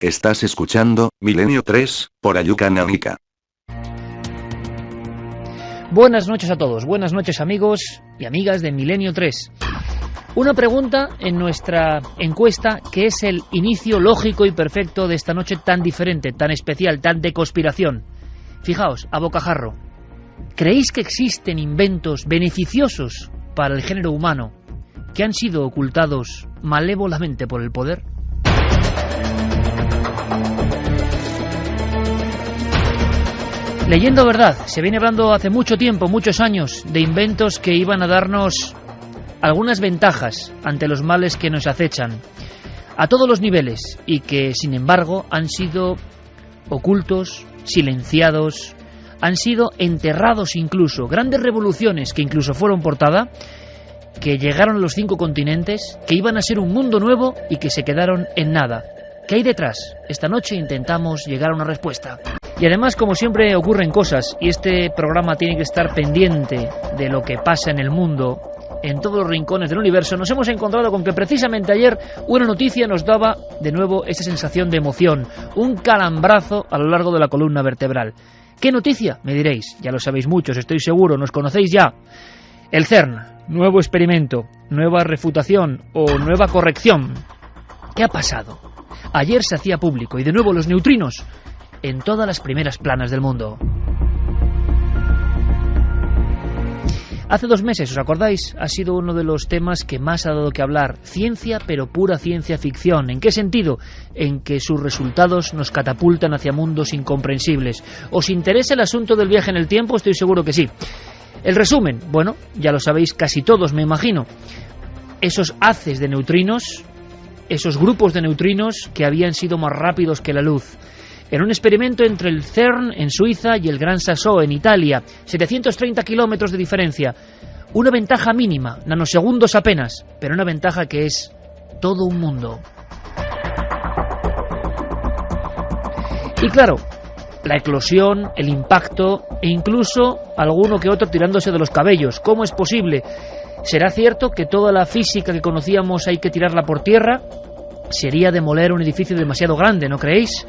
Estás escuchando Milenio 3, por Ayuka Nanika. Buenas noches a todos, buenas noches amigos y amigas de Milenio 3. Una pregunta en nuestra encuesta que es el inicio lógico y perfecto de esta noche tan diferente, tan especial, tan de conspiración. Fijaos, a bocajarro, ¿creéis que existen inventos beneficiosos para el género humano que han sido ocultados malévolamente por el poder? Leyendo verdad, se viene hablando hace mucho tiempo, muchos años, de inventos que iban a darnos algunas ventajas ante los males que nos acechan, a todos los niveles, y que, sin embargo, han sido ocultos, silenciados, han sido enterrados incluso. Grandes revoluciones que incluso fueron portada, que llegaron a los 5 continentes, que iban a ser un mundo nuevo y que se quedaron en nada. ¿Qué hay detrás? Esta noche intentamos llegar a una respuesta. Y además, como siempre, ocurren cosas, y este programa tiene que estar pendiente de lo que pasa en el mundo, en todos los rincones del universo. Nos hemos encontrado con que precisamente ayer una noticia nos daba de nuevo esa sensación de emoción, un calambrazo a lo largo de la columna vertebral. ¿Qué noticia? Me diréis, ya lo sabéis muchos, estoy seguro, nos conocéis ya. El CERN, nuevo experimento, nueva refutación o nueva corrección. ¿Qué ha pasado? Ayer se hacía público, y de nuevo los neutrinos en todas las primeras planas del mundo. Hace 2 meses, ¿os acordáis? Ha sido uno de los temas que más ha dado que hablar. Ciencia, pero pura ciencia ficción. ¿En qué sentido? En que sus resultados nos catapultan hacia mundos incomprensibles. ¿Os interesa el asunto del viaje en el tiempo? Estoy seguro que sí. El resumen, bueno, ya lo sabéis casi todos, me imagino. Esos haces de neutrinos, esos grupos de neutrinos que habían sido más rápidos que la luz. En un experimento entre el CERN en Suiza y el Gran Sasso en Italia, 730 kilómetros de diferencia. Una ventaja mínima, nanosegundos apenas, pero una ventaja que es todo un mundo. Y claro, la eclosión, el impacto e incluso alguno que otro tirándose de los cabellos. ¿Cómo es posible? ¿Será cierto que toda la física que conocíamos hay que tirarla por tierra? Sería demoler un edificio demasiado grande, ¿no creéis?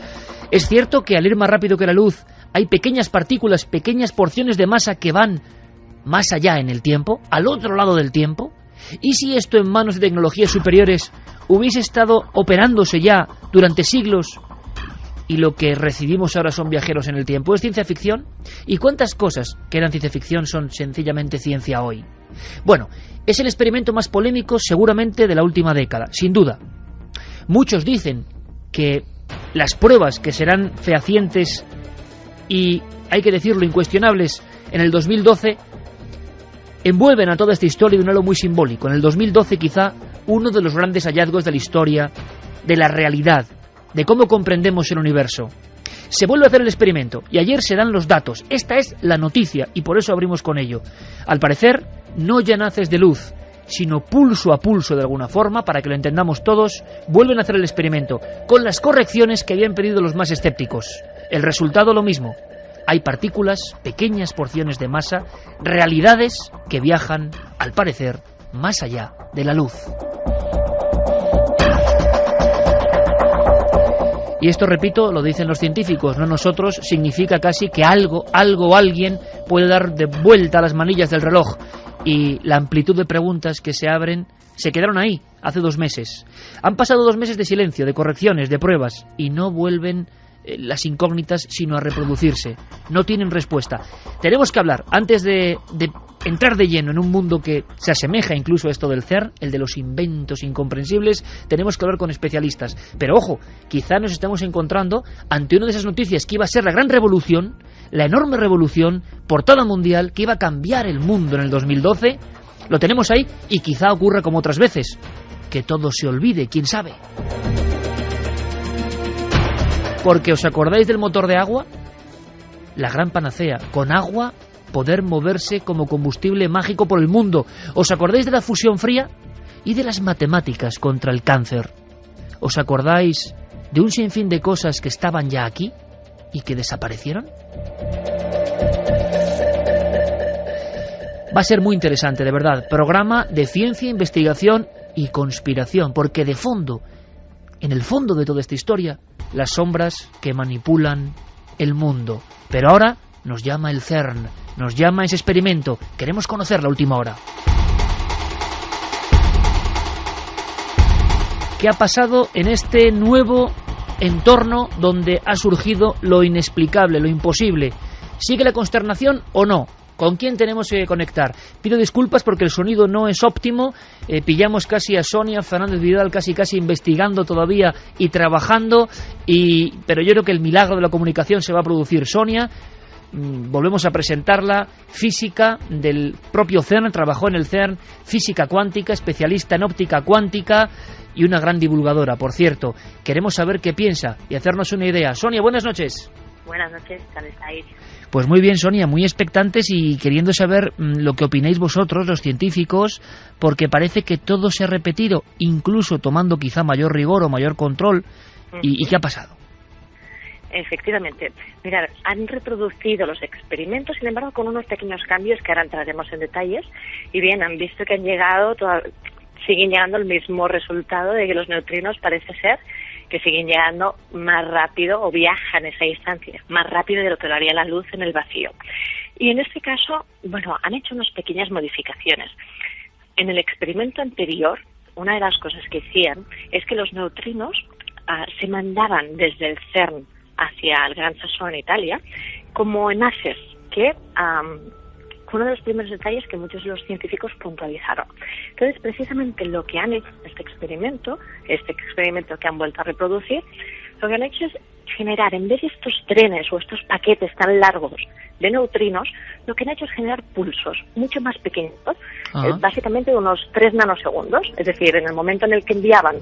¿Es cierto que al ir más rápido que la luz hay pequeñas partículas, pequeñas porciones de masa que van más allá en el tiempo, al otro lado del tiempo? ¿Y si esto en manos de tecnologías superiores hubiese estado operándose ya durante siglos y lo que recibimos ahora son viajeros en el tiempo? ¿Es ciencia ficción? ¿Y cuántas cosas que eran ciencia ficción son sencillamente ciencia hoy? Bueno, es el experimento más polémico seguramente de la última década, sin duda. Muchos dicen que las pruebas que serán fehacientes y, hay que decirlo, incuestionables en el 2012 envuelven a toda esta historia de un halo muy simbólico. En el 2012 quizá uno de los grandes hallazgos de la historia, de la realidad, de cómo comprendemos el universo. Se vuelve a hacer el experimento y ayer se dan los datos. Esta es la noticia y por eso abrimos con ello. Al parecer no ya naces de luz, sino pulso a pulso de alguna forma, para que lo entendamos todos, vuelven a hacer el experimento, con las correcciones que habían pedido los más escépticos. El resultado lo mismo. Hay partículas, pequeñas porciones de masa, realidades que viajan, al parecer, más allá de la luz. Y esto, repito, lo dicen los científicos, no nosotros, significa casi que algo o alguien puede dar de vuelta a las manillas del reloj. Y la amplitud de preguntas que se abren se quedaron ahí hace 2 meses. Han pasado 2 meses de silencio, de correcciones, de pruebas, y no vuelven las incógnitas sino a reproducirse. No tienen respuesta. Tenemos que hablar, antes de entrar de lleno en un mundo que se asemeja incluso a esto del CERN, el de los inventos incomprensibles, tenemos que hablar con especialistas. Pero ojo, quizá nos estamos encontrando ante una de esas noticias que iba a ser la gran revolución, la enorme revolución, portada mundial, que iba a cambiar el mundo en el 2012. Lo tenemos ahí y quizá ocurra como otras veces, que todo se olvide, quién sabe. Porque ¿os acordáis del motor de agua? La gran panacea, con agua poder moverse como combustible mágico por el mundo. ¿Os acordáis de la fusión fría? Y de las matemáticas contra el cáncer. ¿Os acordáis de un sinfín de cosas que estaban ya aquí y que desaparecieron? Va a ser muy interesante, de verdad. Programa de ciencia, investigación y conspiración, porque de fondo, en el fondo de toda esta historia, las sombras que manipulan el mundo. Pero ahora nos llama el CERN, nos llama ese experimento. Queremos conocer la última hora. ¿Qué ha pasado en este nuevo entorno donde ha surgido lo inexplicable, lo imposible? ¿Sigue la consternación o no? ¿Con quién tenemos que conectar? Pido disculpas porque el sonido no es óptimo. Pillamos casi a Sonia Fernández Vidal casi investigando todavía y trabajando, pero yo creo que el milagro de la comunicación se va a producir. Sonia, volvemos a presentarla, física del propio CERN, trabajó en el CERN, física cuántica, especialista en óptica cuántica y una gran divulgadora. Por cierto, queremos saber qué piensa y hacernos una idea. Sonia, buenas noches. Buenas noches, ¿cómo estáis? Pues muy bien, Sonia, muy expectantes y queriendo saber lo que opináis vosotros, los científicos, porque parece que todo se ha repetido, incluso tomando quizá mayor rigor o mayor control. ¿Y qué ha pasado? Efectivamente. Mirad, han reproducido los experimentos, sin embargo, con unos pequeños cambios que ahora entraremos en detalles. Y bien, han visto que siguen llegando al mismo resultado de que los neutrinos parece ser que siguen llegando más rápido o viajan esa distancia más rápido de lo que lo haría la luz en el vacío. Y en este caso, bueno, han hecho unas pequeñas modificaciones. En el experimento anterior, una de las cosas que hacían es que los neutrinos se mandaban desde el CERN hacia el Gran Sasso en Italia como enlaces que fue uno de los primeros detalles que muchos de los científicos puntualizaron. Entonces, precisamente lo que han hecho en este experimento que han vuelto a reproducir, lo que han hecho es generar, en vez de estos trenes o estos paquetes tan largos de neutrinos, lo que han hecho es generar pulsos mucho más pequeñitos, básicamente de unos 3 nanosegundos. Es decir, en el momento en el que enviaban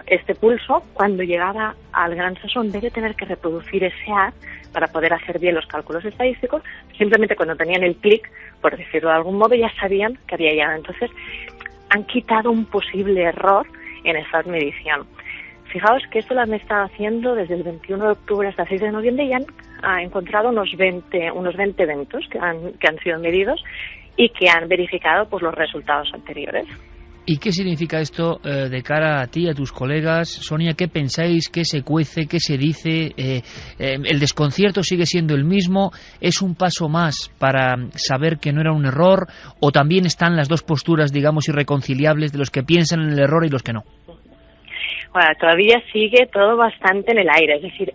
este pulso, cuando llegaba al Gran Sasso, en vez de tener que reproducir ese haz para poder hacer bien los cálculos estadísticos, simplemente cuando tenían el clic, por decirlo de algún modo, ya sabían que había llegado. Entonces, han quitado un posible error en esa medición. Fijaos que esto lo han estado haciendo desde el 21 de octubre hasta el 6 de noviembre y han encontrado unos 20 eventos que han sido medidos y que han verificado pues, los resultados anteriores. ¿Y qué significa esto de cara a ti, a tus colegas? Sonia, ¿qué pensáis? ¿Qué se cuece? ¿Qué se dice? ¿El desconcierto sigue siendo el mismo? ¿Es un paso más para saber que no era un error? ¿O también están las dos posturas, digamos, irreconciliables de los que piensan en el error y los que no? Bueno, todavía sigue todo bastante en el aire. Es decir,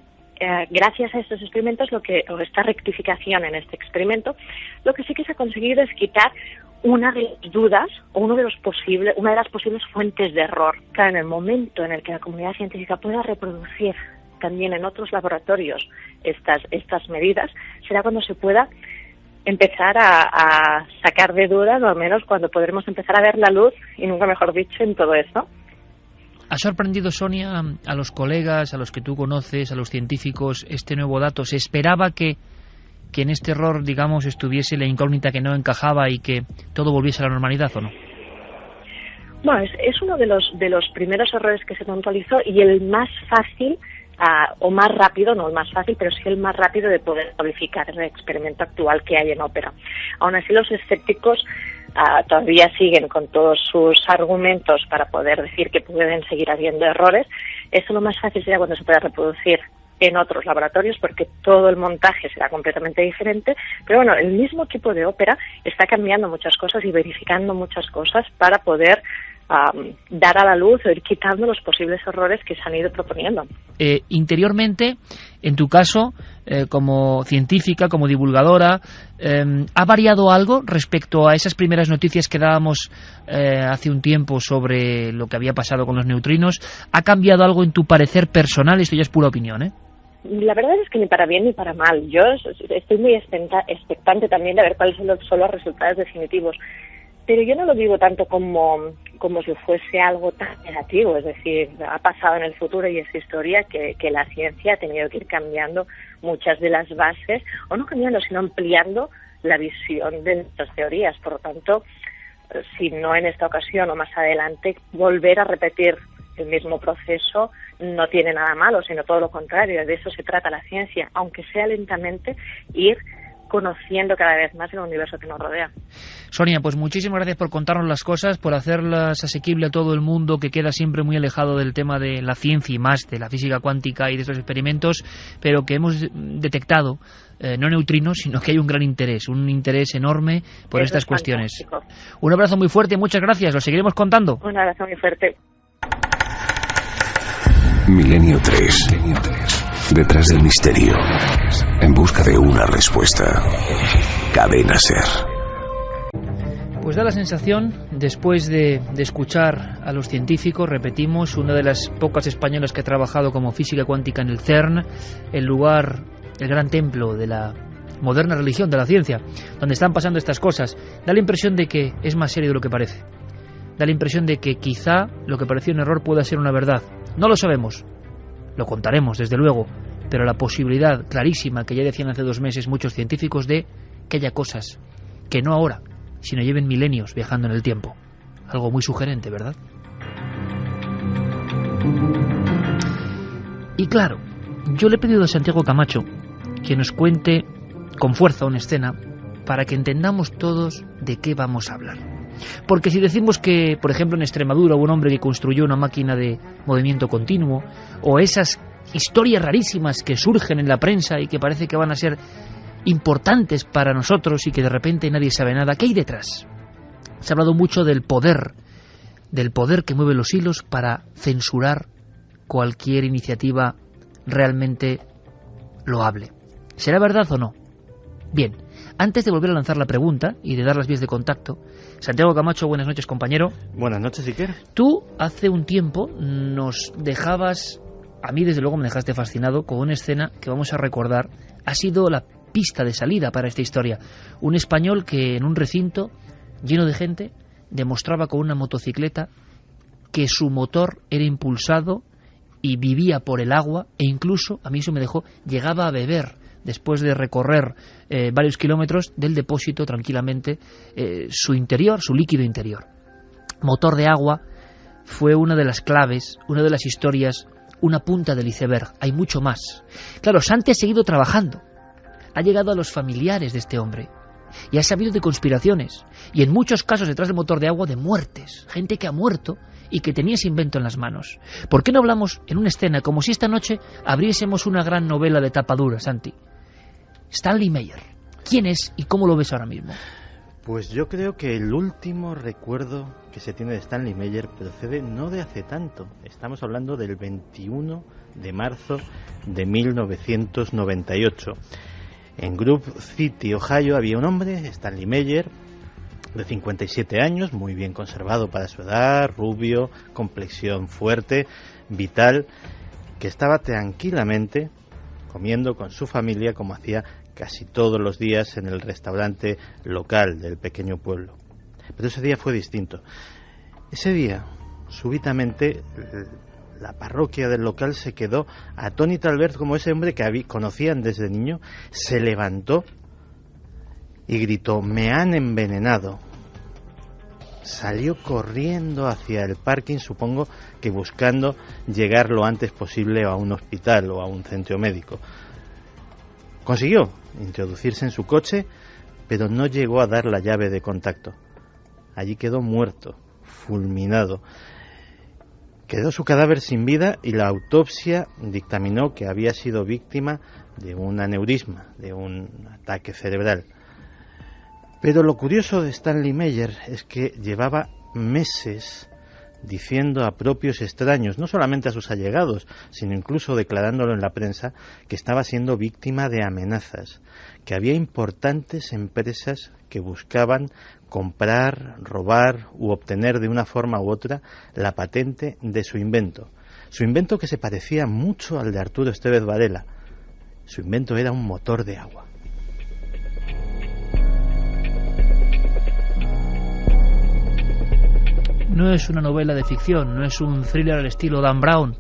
gracias a estos experimentos, o esta rectificación en este experimento, lo que sí que se ha conseguido es quitar una de las dudas o una de las posibles fuentes de error. Claro, en el momento en el que la comunidad científica pueda reproducir también en otros laboratorios estas medidas, será cuando se pueda empezar a sacar de dudas, o al menos cuando podremos empezar a ver la luz, y nunca mejor dicho, en todo esto. ¿Ha sorprendido, Sonia, a los colegas, a los que tú conoces, a los científicos, este nuevo dato? ¿Se esperaba que en este error, digamos, estuviese la incógnita que no encajaba y que todo volviese a la normalidad, o no? Bueno, es uno de los primeros errores que se puntualizó y el más fácil, o más rápido, no el más fácil, pero sí el más rápido de poder modificar el experimento actual que hay en ópera. Aún así, los escépticos todavía siguen con todos sus argumentos para poder decir que pueden seguir habiendo errores. Eso lo más fácil será cuando se pueda reproducir en otros laboratorios, porque todo el montaje será completamente diferente, pero bueno, el mismo equipo de ópera está cambiando muchas cosas y verificando muchas cosas para poder dar a la luz o ir quitando los posibles errores que se han ido proponiendo. Interiormente, en tu caso, como científica, como divulgadora, ¿ha variado algo respecto a esas primeras noticias que dábamos hace un tiempo sobre lo que había pasado con los neutrinos? ¿Ha cambiado algo en tu parecer personal? Esto ya es pura opinión, ¿eh? La verdad es que ni para bien ni para mal. Yo estoy muy expectante también de ver cuáles son los resultados definitivos. Pero yo no lo digo tanto como si fuese algo tan negativo. Es decir, ha pasado en el futuro y es historia que la ciencia ha tenido que ir cambiando muchas de las bases, o no cambiando, sino ampliando la visión de nuestras teorías. Por lo tanto, si no en esta ocasión o más adelante, volver a repetir el mismo proceso no tiene nada malo, sino todo lo contrario. De eso se trata la ciencia, aunque sea lentamente, ir conociendo cada vez más el universo que nos rodea. Sonia, pues muchísimas gracias por contarnos las cosas, por hacerlas asequible a todo el mundo que queda siempre muy alejado del tema de la ciencia y más de la física cuántica y de estos experimentos, pero que hemos detectado, no neutrinos, sino que hay un gran interés, un interés enorme por estas cuestiones. Fantástico. Un abrazo muy fuerte, muchas gracias, lo seguiremos contando. Un abrazo muy fuerte. Milenio 3. Detrás del misterio. En busca de una respuesta. Cadena SER. Pues da la sensación, después de escuchar a los científicos, repetimos, una de las pocas españolas que ha trabajado como física cuántica en el CERN, el lugar, el gran templo de la moderna religión, de la ciencia, donde están pasando estas cosas, da la impresión de que es más serio de lo que parece. Da la impresión de que quizá lo que parecía un error pueda ser una verdad. No lo sabemos, lo contaremos desde luego, pero la posibilidad clarísima que ya decían hace 2 meses muchos científicos de que haya cosas que no ahora, sino lleven milenios viajando en el tiempo. Algo muy sugerente, ¿verdad? Y claro, yo le he pedido a Santiago Camacho que nos cuente con fuerza una escena para que entendamos todos de qué vamos a hablar. Porque si decimos que, por ejemplo, en Extremadura hubo un hombre que construyó una máquina de movimiento continuo, o esas historias rarísimas que surgen en la prensa y que parece que van a ser importantes para nosotros y que de repente nadie sabe nada, ¿qué hay detrás? Se ha hablado mucho del poder que mueve los hilos para censurar cualquier iniciativa realmente loable. ¿Será verdad o no? Bien, antes de volver a lanzar la pregunta y de dar las vías de contacto, Santiago Camacho, buenas noches, compañero. Buenas noches, Iker. Tú hace un tiempo nos dejabas, a mí desde luego me dejaste fascinado, con una escena que vamos a recordar. Ha sido la pista de salida para esta historia. Un español que en un recinto lleno de gente demostraba con una motocicleta que su motor era impulsado y vivía por el agua, e incluso, a mí eso me dejó, llegaba a beber después de recorrer varios kilómetros del depósito tranquilamente su interior, su líquido interior. Motor de agua fue una de las claves, una de las historias, una punta del iceberg. Hay mucho más. Claro, Santi ha seguido trabajando, ha llegado a los familiares de este hombre y ha sabido de conspiraciones y en muchos casos detrás del motor de agua de muertes, gente que ha muerto y que tenía ese invento en las manos. ¿Por qué no hablamos en una escena como si esta noche abriésemos una gran novela de tapa dura, Santi? Stanley Meyer, ¿quién es y cómo lo ves ahora mismo? Pues yo creo que el último recuerdo que se tiene de Stanley Meyer procede no de hace tanto. Estamos hablando del 21 de marzo de 1998. En Grove City, Ohio, había un hombre, Stanley Meyer, de 57 años, muy bien conservado para su edad, rubio, complexión fuerte, vital, que estaba tranquilamente comiendo con su familia como hacía casi todos los días en el restaurante local del pequeño pueblo. Pero ese día fue distinto. Ese día, súbitamente, la parroquia del local se quedó atónita al ver cómo ese hombre que conocían desde niño se levantó y gritó: «¡Me han envenenado!». Salió corriendo hacia el parking, supongo que buscando llegar lo antes posible a un hospital o a un centro médico. Consiguió introducirse en su coche, pero no llegó a dar la llave de contacto. Allí quedó muerto, fulminado. Quedó su cadáver sin vida y la autopsia dictaminó que había sido víctima de un aneurisma, de un ataque cerebral. Pero lo curioso de Stanley Meyer es que llevaba meses diciendo a propios extraños, no solamente a sus allegados, sino incluso declarándolo en la prensa, que estaba siendo víctima de amenazas, que había importantes empresas que buscaban comprar, robar u obtener de una forma u otra la patente de su invento. Su invento que se parecía mucho al de Arturo Estevez Varela. Su invento era un motor de agua. No es una novela de ficción, no es un thriller al estilo Dan Brown,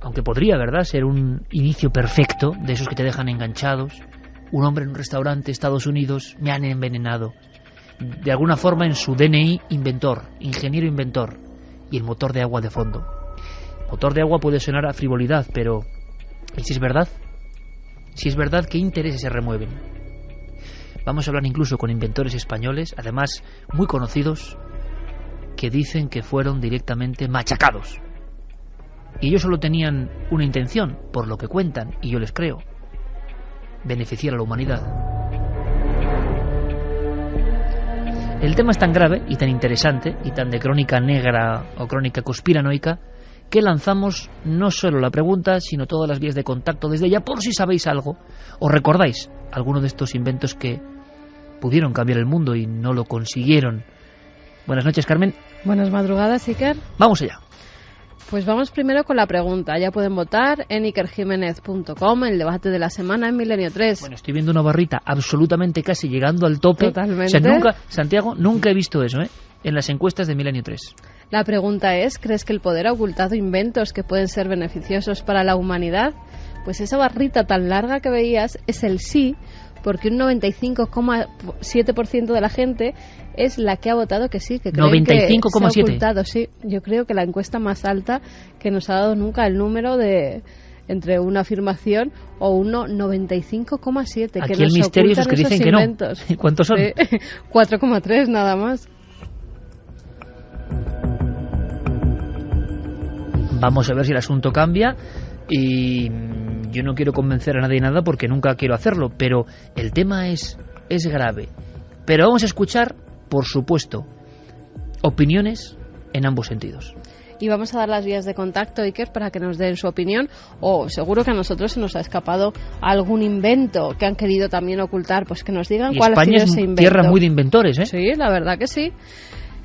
aunque podría, ¿verdad?, ser un inicio perfecto de esos que te dejan enganchados. Un hombre en un restaurante, Estados Unidos, me han envenenado. De alguna forma en su DNI, inventor, ingeniero inventor, y el motor de agua de fondo. Motor de agua puede sonar a frivolidad, pero ¿y si es verdad? Si es verdad, ¿qué intereses se remueven? Vamos a hablar incluso con inventores españoles, además muy conocidos, que dicen que fueron directamente machacados. Y ellos solo tenían una intención, por lo que cuentan, y yo les creo: beneficiar a la humanidad. El tema es tan grave y tan interesante y tan de crónica negra o crónica conspiranoica que lanzamos no solo la pregunta, sino todas las vías de contacto desde ya, por si sabéis algo o recordáis alguno de estos inventos que pudieron cambiar el mundo y no lo consiguieron. Buenas noches, Carmen. Buenas madrugadas, Iker. Vamos allá. Pues vamos primero con la pregunta. Ya pueden votar en ikerjimenez.com, el debate de la semana en Milenio 3. Bueno, estoy viendo una barrita absolutamente casi llegando al tope. Totalmente. O sea, Santiago, nunca he visto eso, en las encuestas de Milenio 3. La pregunta es, ¿crees que el poder ha ocultado inventos que pueden ser beneficiosos para la humanidad? Pues esa barrita tan larga que veías es el sí, porque un 95,7% de la gente es la que ha votado que sí, que creen que se ha ocultado. Sí, yo creo que la encuesta más alta que nos ha dado nunca el número de entre una afirmación o uno 95,7. Aquí que el misterio es que dicen que no. ¿Cuántos son? Sí, 4,3 nada más. Vamos a ver si el asunto cambia y yo no quiero convencer a nadie de nada porque nunca quiero hacerlo, pero el tema es grave. Pero vamos a escuchar, por supuesto, opiniones en ambos sentidos. Y vamos a dar las vías de contacto, Iker, para que nos den su opinión, o seguro que a nosotros se nos ha escapado algún invento que han querido también ocultar, pues que nos digan cuál ha sido ese invento. España es tierra muy de inventores, ¿eh? Sí, la verdad que sí.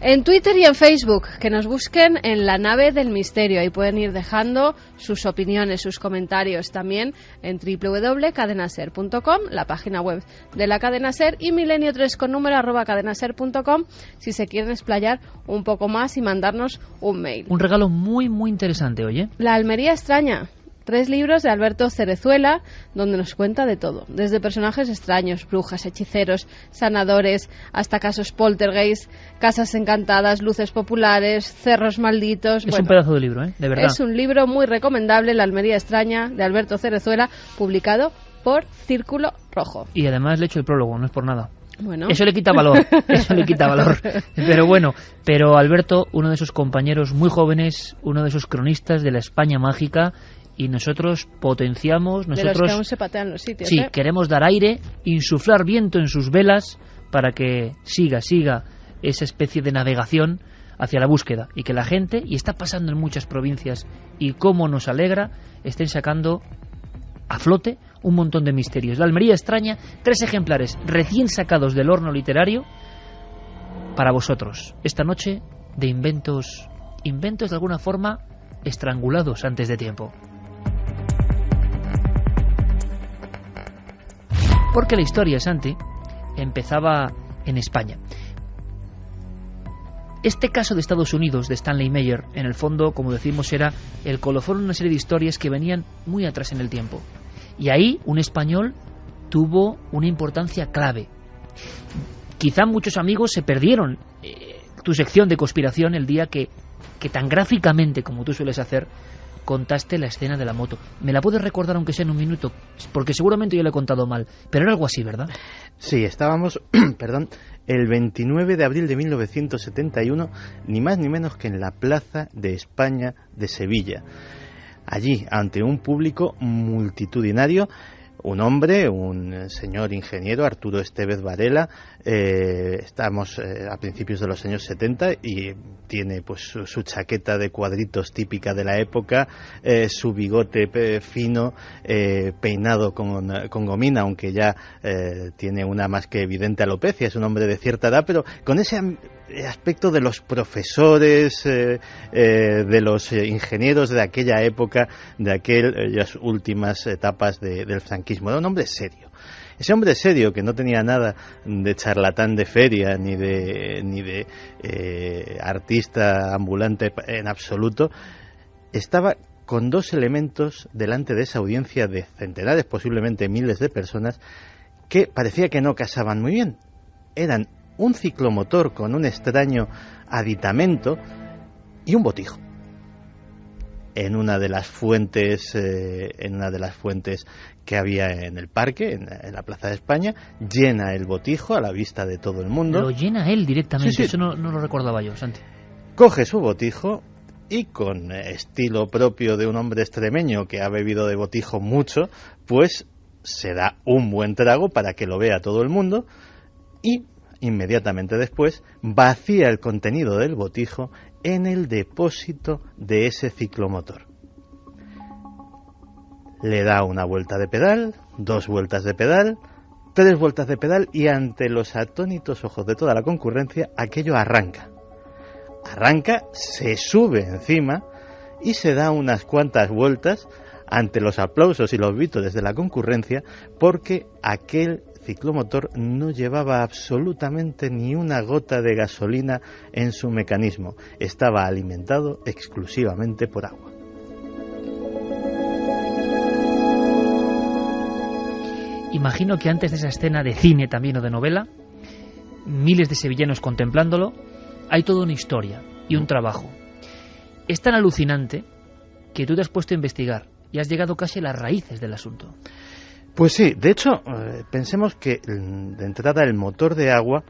En Twitter y en Facebook, que nos busquen en La Nave del Misterio. Ahí pueden ir dejando sus opiniones, sus comentarios también en www.cadenaser.com, la página web de la Cadena Ser, y milenio3 con número @cadenaser.com si se quieren explayar un poco más y mandarnos un mail. Un regalo muy, muy interesante, oye. La Almería extraña. 3 libros de Alberto Cerezuela, donde nos cuenta de todo, desde personajes extraños, brujas, hechiceros, sanadores, hasta casos poltergeist, casas encantadas, luces populares, cerros malditos. Es un pedazo de libro, de verdad. Es un libro muy recomendable, La Almería extraña, de Alberto Cerezuela, publicado por Círculo Rojo. Y además le he hecho el prólogo, no es por nada. Bueno. Eso le quita valor, Pero bueno, Alberto, uno de esos compañeros muy jóvenes, uno de esos cronistas de la España mágica, y nosotros potenciamos, de los que aún se patean los sitios. Sí, queremos dar aire, insuflar viento en sus velas para que siga esa especie de navegación hacia la búsqueda, y que la gente, y está pasando en muchas provincias, y cómo nos alegra, estén sacando a flote un montón de misterios. La Almería extraña, 3 ejemplares recién sacados del horno literario para vosotros esta noche, de inventos de alguna forma estrangulados antes de tiempo. Porque la historia, Santi, empezaba en España. Este caso de Estados Unidos, de Stanley Meyer, en el fondo, como decimos, era el colofón de una serie de historias que venían muy atrás en el tiempo. Y ahí un español tuvo una importancia clave. Quizá muchos amigos se perdieron tu sección de conspiración el día que tan gráficamente, como tú sueles hacer, contaste la escena de la moto. ¿Me la puedes recordar aunque sea en un minuto? Porque seguramente yo le he contado mal, pero era algo así, ¿verdad? Sí, estábamos, el 29 de abril de 1971, ni más ni menos que en la Plaza de España de Sevilla. Allí, ante un público multitudinario, un hombre, un señor ingeniero, Arturo Estevez Varela, estamos a principios de los años 70 y tiene pues su chaqueta de cuadritos típica de la época, su bigote fino, peinado con gomina, aunque ya tiene una más que evidente alopecia, es un hombre de cierta edad, pero con ese aspecto de los profesores, de los ingenieros de aquella época, de aquellas últimas etapas del franquismo. Era un hombre serio. Ese hombre serio, que no tenía nada de charlatán de feria ni de artista ambulante en absoluto, estaba con 2 elementos delante de esa audiencia de centenares, posiblemente miles de personas, que parecía que no casaban muy bien. Eran un ciclomotor con un extraño aditamento y un botijo. en una de las fuentes que había en el parque, en la Plaza de España, llena el botijo a la vista de todo el mundo. Lo llena él directamente, Sí. Eso no lo recordaba yo, Santi. Coge su botijo y, con estilo propio de un hombre extremeño que ha bebido de botijo mucho, pues se da un buen trago para que lo vea todo el mundo y inmediatamente después vacía el contenido del botijo en el depósito de ese ciclomotor. Le da una vuelta de pedal, 2 vueltas de pedal, 3 vueltas de pedal y, ante los atónitos ojos de toda la concurrencia, aquello arranca. Arranca, se sube encima y se da unas cuantas vueltas ante los aplausos y los vítores de la concurrencia, porque aquel ciclomotor no llevaba absolutamente ni una gota de gasolina en su mecanismo. Estaba alimentado exclusivamente por agua. Imagino que antes de esa escena de cine también o de novela, miles de sevillanos contemplándolo, hay toda una historia y un trabajo. Es tan alucinante que tú te has puesto a investigar y has llegado casi a las raíces del asunto. Pues sí, de hecho, pensemos que de entrada el motor de agua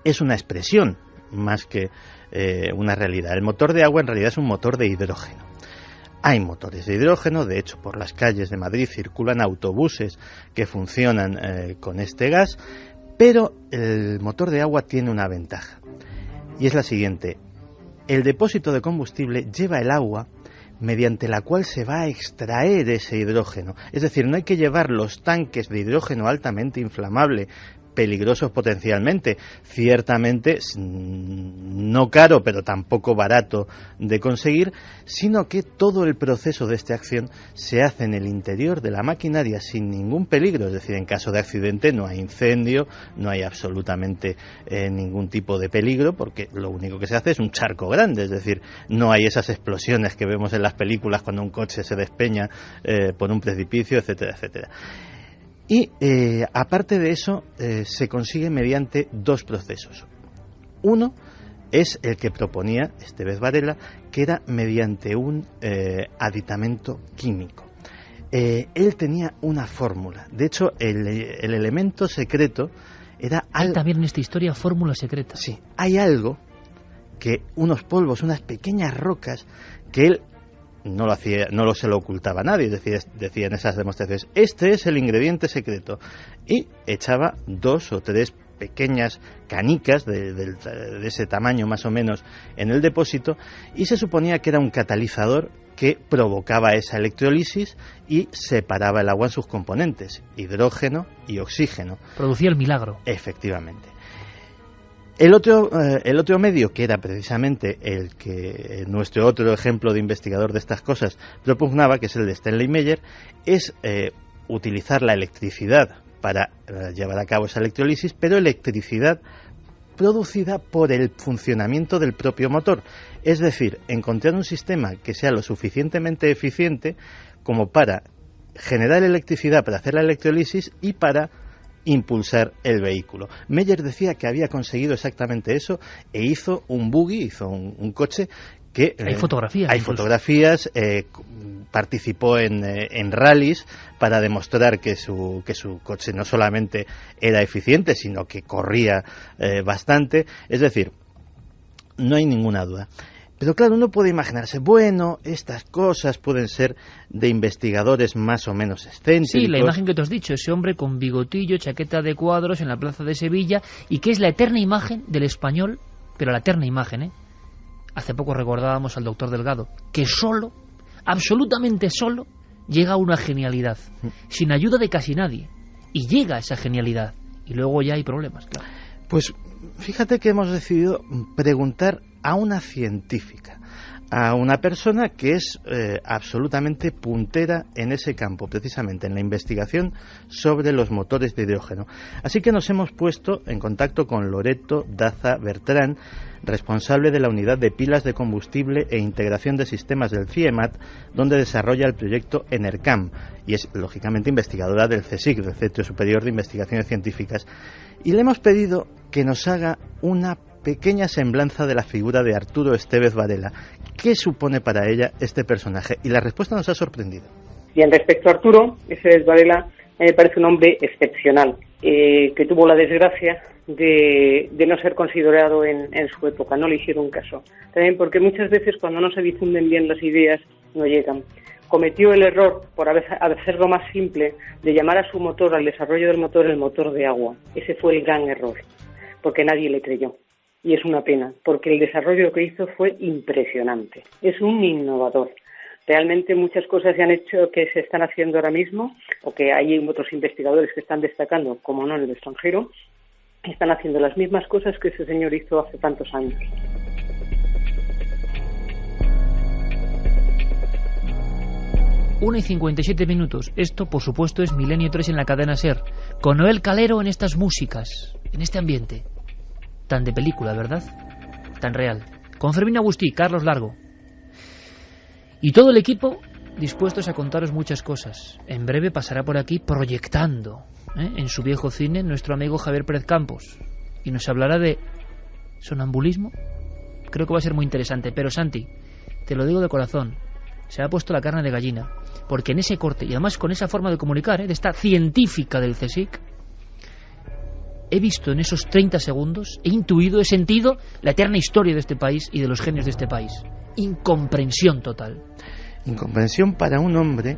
es una expresión más que una realidad. El motor de agua en realidad es un motor de hidrógeno. Hay motores de hidrógeno, de hecho por las calles de Madrid circulan autobuses que funcionan con este gas, pero el motor de agua tiene una ventaja, y es la siguiente: el depósito de combustible lleva el agua mediante la cual se va a extraer ese hidrógeno. Es decir, no hay que llevar los tanques de hidrógeno altamente inflamable, peligrosos potencialmente, ciertamente no caro, pero tampoco barato de conseguir, sino que todo el proceso de esta acción se hace en el interior de la maquinaria sin ningún peligro. Es decir, en caso de accidente no hay incendio, no hay absolutamente ningún tipo de peligro, porque lo único que se hace es un charco grande. Es decir, no hay esas explosiones que vemos en las películas cuando un coche se despeña por un precipicio, etcétera, etcétera. Y aparte de eso, se consigue mediante 2 procesos. Uno es el que proponía Estevez Varela, que era mediante un aditamento químico. Él tenía una fórmula. De hecho, el elemento secreto era Hay también en esta historia fórmula secreta. Sí, hay algo que unos polvos, unas pequeñas rocas que él no se lo ocultaba a nadie. Decía en esas demostraciones: este es el ingrediente secreto, y echaba 2 o 3 pequeñas canicas de ese tamaño más o menos en el depósito, y se suponía que era un catalizador que provocaba esa electrólisis y separaba el agua en sus componentes, hidrógeno y oxígeno. Producía el milagro. Efectivamente. El otro medio, que era precisamente el que nuestro otro ejemplo de investigador de estas cosas propugnaba, que es el de Stanley Meyer, es utilizar la electricidad para llevar a cabo esa electrólisis, pero electricidad producida por el funcionamiento del propio motor. Es decir, encontrar un sistema que sea lo suficientemente eficiente como para generar electricidad para hacer la electrólisis y para impulsar el vehículo. Meyer decía que había conseguido exactamente eso e hizo un buggy, hizo un coche que... Hay fotografías. Hay fotografías, participó en rallies para demostrar que su coche no solamente era eficiente, sino que corría bastante. Es decir, no hay ninguna duda. Pero claro, uno puede imaginarse, bueno, estas cosas pueden ser de investigadores más o menos excéntricos. Sí, la imagen que te has dicho, ese hombre con bigotillo, chaqueta de cuadros en la plaza de Sevilla, y que es la eterna imagen del español, pero la eterna imagen, ¿eh? Hace poco recordábamos al doctor Delgado, que solo, absolutamente solo, llega a una genialidad, sin ayuda de casi nadie, y llega a esa genialidad, y luego ya hay problemas, claro. Pues fíjate que hemos decidido preguntar a una científica, a una persona que es absolutamente puntera en ese campo, precisamente en la investigación sobre los motores de hidrógeno. Así que nos hemos puesto en contacto con Loreto Daza Bertrán, responsable de la unidad de pilas de combustible e integración de sistemas del CIEMAT, donde desarrolla el proyecto ENERCAM, y es lógicamente investigadora del CSIC, del Centro Superior de Investigaciones Científicas. Y le hemos pedido que nos haga una pequeña semblanza de la figura de Arturo Estévez Varela. ¿Qué supone para ella este personaje? Y la respuesta nos ha sorprendido. Bien, respecto a Arturo Estévez Varela, me parece un hombre excepcional, que tuvo la desgracia de no ser considerado en su época, no le hicieron caso. También porque muchas veces cuando no se difunden bien las ideas, no llegan. Cometió el error, por hacerlo más simple, de llamar a su motor, al desarrollo del motor, el motor de agua. Ese fue el gran error, porque nadie le creyó. Y es una pena, porque el desarrollo que hizo fue impresionante. Es un innovador. Realmente muchas cosas se han hecho, que se están haciendo ahora mismo, o que hay otros investigadores que están destacando, como no en el extranjero, están haciendo las mismas cosas que ese señor hizo hace tantos años. Una y 57 minutos. Esto, por supuesto, es Milenio 3 en la cadena SER, con Noel Calero en estas músicas, en este ambiente. Tan de película, ¿verdad? Tan real. Con Fermín Agustí, Carlos Largo. Y todo el equipo dispuestos a contaros muchas cosas. En breve pasará por aquí proyectando, en su viejo cine, nuestro amigo Javier Pérez Campos. Y nos hablará de sonambulismo. Creo que va a ser muy interesante. Pero Santi, te lo digo de corazón, se ha puesto la carne de gallina, porque en ese corte, y además con esa forma de comunicar, de esta científica del CSIC, he visto en esos 30 segundos, he intuido, he sentido la eterna historia de este país y de los genios de este país. Incomprensión total. Incomprensión para un hombre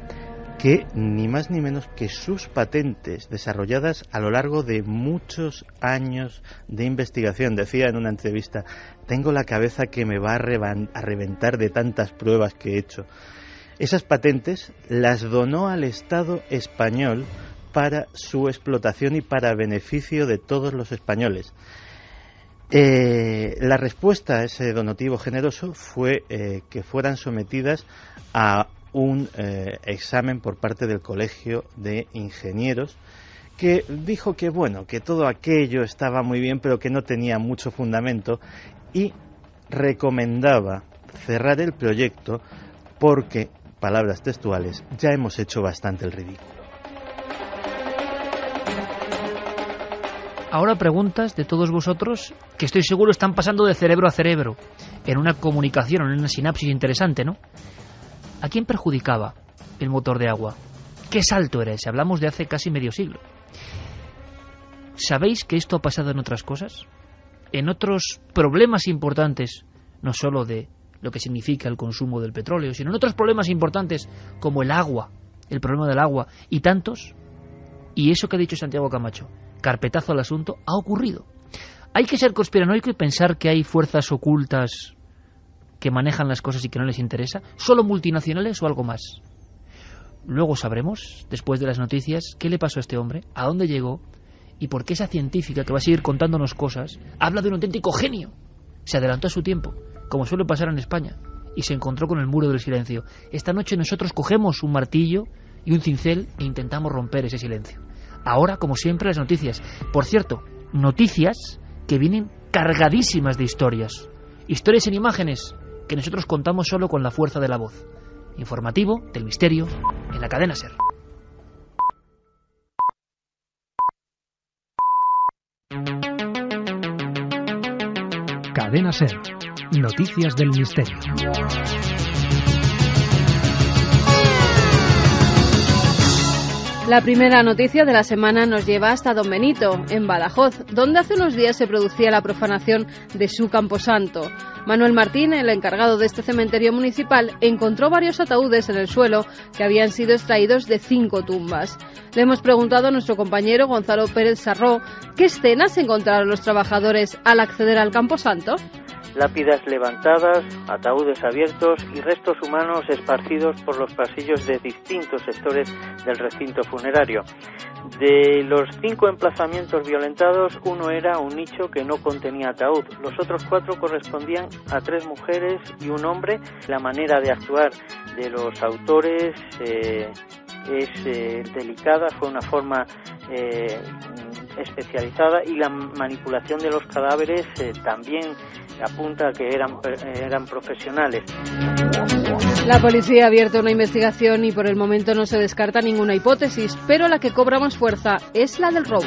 que ni más ni menos que sus patentes desarrolladas a lo largo de muchos años de investigación, decía en una entrevista, tengo la cabeza que me va a reventar de tantas pruebas que he hecho. Esas patentes las donó al Estado español para su explotación y para beneficio de todos los españoles. La respuesta a ese donativo generoso fue que fueran sometidas a un examen por parte del Colegio de Ingenieros, que dijo que bueno, que todo aquello estaba muy bien, pero que no tenía mucho fundamento, y recomendaba cerrar el proyecto porque, palabras textuales, ya hemos hecho bastante el ridículo. Ahora preguntas de todos vosotros que estoy seguro están pasando de cerebro a cerebro en una comunicación, en una sinapsis interesante, ¿no? ¿A quién perjudicaba el motor de agua? ¿Qué salto era ese? Hablamos de hace casi medio siglo. ¿Sabéis que esto ha pasado en otras cosas? En otros problemas importantes, no solo de lo que significa el consumo del petróleo, sino en otros problemas importantes como el agua, el problema del agua y tantos. Y eso que ha dicho Santiago Camacho, carpetazo al asunto, ha ocurrido. Hay que ser conspiranoico y pensar que hay fuerzas ocultas que manejan las cosas y que no les interesa, solo multinacionales o algo más. Luego sabremos, después de las noticias, qué le pasó a este hombre, a dónde llegó y por qué esa científica que va a seguir contándonos cosas habla de un auténtico genio. Se adelantó a su tiempo, como suele pasar en España, y se encontró con el muro del silencio. Esta noche nosotros cogemos un martillo y un cincel e intentamos romper ese silencio. Ahora, como siempre, las noticias. Por cierto, noticias que vienen cargadísimas de historias. Historias en imágenes que nosotros contamos solo con la fuerza de la voz. Informativo del misterio en la cadena SER. Cadena SER. Noticias del misterio. La primera noticia de la semana nos lleva hasta Don Benito, en Badajoz, donde hace unos días se producía la profanación de su camposanto. Manuel Martín, el encargado de este cementerio municipal, encontró varios ataúdes en el suelo que habían sido extraídos de 5 tumbas. Le hemos preguntado a nuestro compañero Gonzalo Pérez Sarró qué escenas encontraron los trabajadores al acceder al camposanto. Lápidas levantadas, ataúdes abiertos y restos humanos esparcidos por los pasillos de distintos sectores del recinto funerario. De los 5 emplazamientos violentados, uno era un nicho que no contenía ataúd. Los otros 4 correspondían a 3 mujeres y un hombre. La manera de actuar de los autores es delicada, fue una forma especializada, y la manipulación de los cadáveres también apunta a que eran profesionales. La policía ha abierto una investigación y por el momento no se descarta ninguna hipótesis, pero la que cobra más fuerza es la del robo.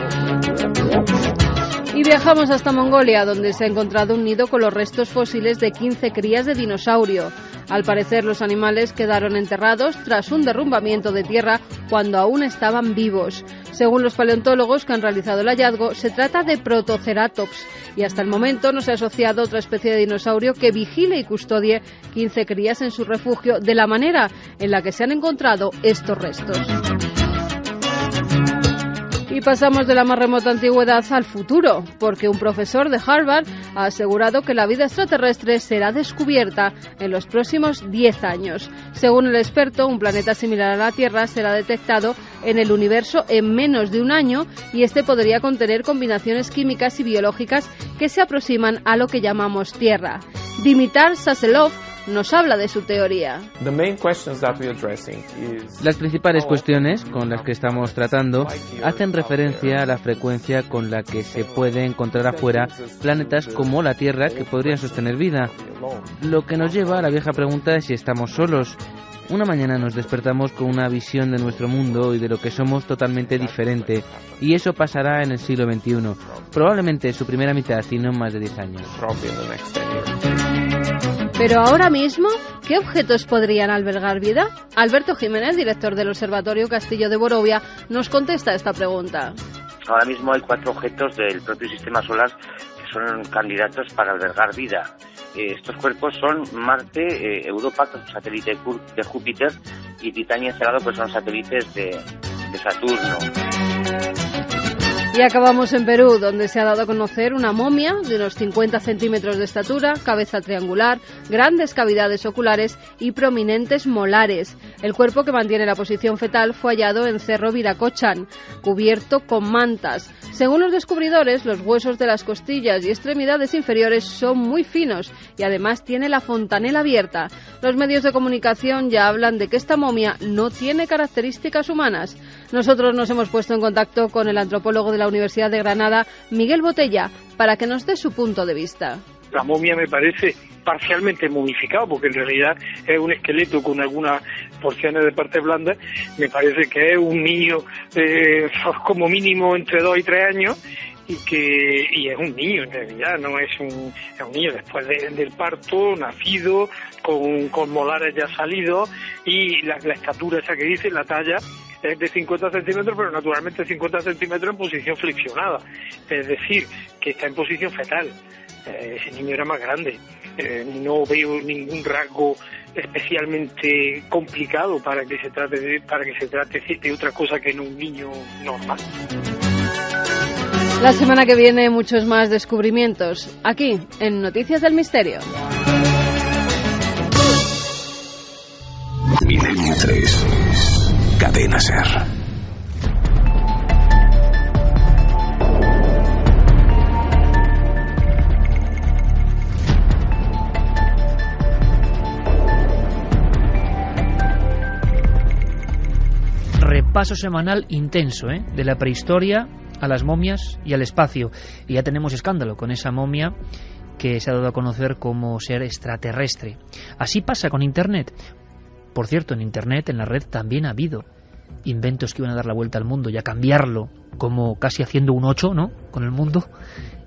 Y viajamos hasta Mongolia, donde se ha encontrado un nido con los restos fósiles de 15 crías de dinosaurio. Al parecer, los animales quedaron enterrados tras un derrumbamiento de tierra cuando aún estaban vivos. Según los paleontólogos que han realizado el hallazgo, se trata de Protoceratops y hasta el momento no se ha asociado a otra especie de dinosaurio que vigile y custodie 15 crías en su refugio de la manera en la que se han encontrado estos restos. Y pasamos de la más remota antigüedad al futuro, porque un profesor de Harvard ha asegurado que la vida extraterrestre será descubierta en los próximos 10 años. Según el experto, un planeta similar a la Tierra será detectado en el universo en menos de un año y este podría contener combinaciones químicas y biológicas que se aproximan a lo que llamamos Tierra. Dimitar Saselov nos habla de su teoría. Las principales cuestiones con las que estamos tratando hacen referencia a la frecuencia con la que se puede encontrar afuera planetas como la Tierra que podrían sostener vida. Lo que nos lleva a la vieja pregunta de si estamos solos. Una mañana nos despertamos con una visión de nuestro mundo y de lo que somos totalmente diferente, y eso pasará en el siglo XXI, probablemente su primera mitad y no más de 10 años. Pero ahora mismo, ¿qué objetos podrían albergar vida? Alberto Jiménez, director del Observatorio Castillo de Borovia, nos contesta esta pregunta. Ahora mismo hay 4 objetos del propio sistema solar que son candidatos para albergar vida. Estos cuerpos son Marte, Europa, que es un satélite de Júpiter, y Titania y Encelado, pues son satélites de Saturno. Y acabamos en Perú, donde se ha dado a conocer una momia de unos 50 centímetros de estatura, cabeza triangular, grandes cavidades oculares y prominentes molares. El cuerpo, que mantiene la posición fetal, fue hallado en Cerro Viracochan, cubierto con mantas. Según los descubridores, los huesos de las costillas y extremidades inferiores son muy finos y además tiene la fontanela abierta. Los medios de comunicación ya hablan de que esta momia no tiene características humanas. Nosotros nos hemos puesto en contacto con el antropólogo de la Universidad de Granada, Miguel Botella, para que nos dé su punto de vista. La momia me parece parcialmente momificado, porque en realidad es un esqueleto con algunas porciones de parte blanda. Me parece que es un niño como mínimo entre 2 y 3 años, y es un niño en realidad, no es un niño después del parto, nacido, con molares ya salidos, y la estatura esa que dice, la talla, es de 50 centímetros, pero naturalmente 50 centímetros en posición flexionada, es decir, que está en posición fetal. Ese niño era más grande. No veo ningún rasgo especialmente complicado para que se trate de otra cosa que en un niño normal. La semana que viene muchos más descubrimientos, aquí en Noticias del Misterio. Milenio 3, Cadena Ser. Repaso semanal intenso, de la prehistoria a las momias y al espacio. Y ya tenemos escándalo con esa momia que se ha dado a conocer como ser extraterrestre. Así pasa con Internet. Por cierto, en Internet, en la red, también ha habido inventos que iban a dar la vuelta al mundo y a cambiarlo, como casi haciendo un 8, ¿no?, con el mundo,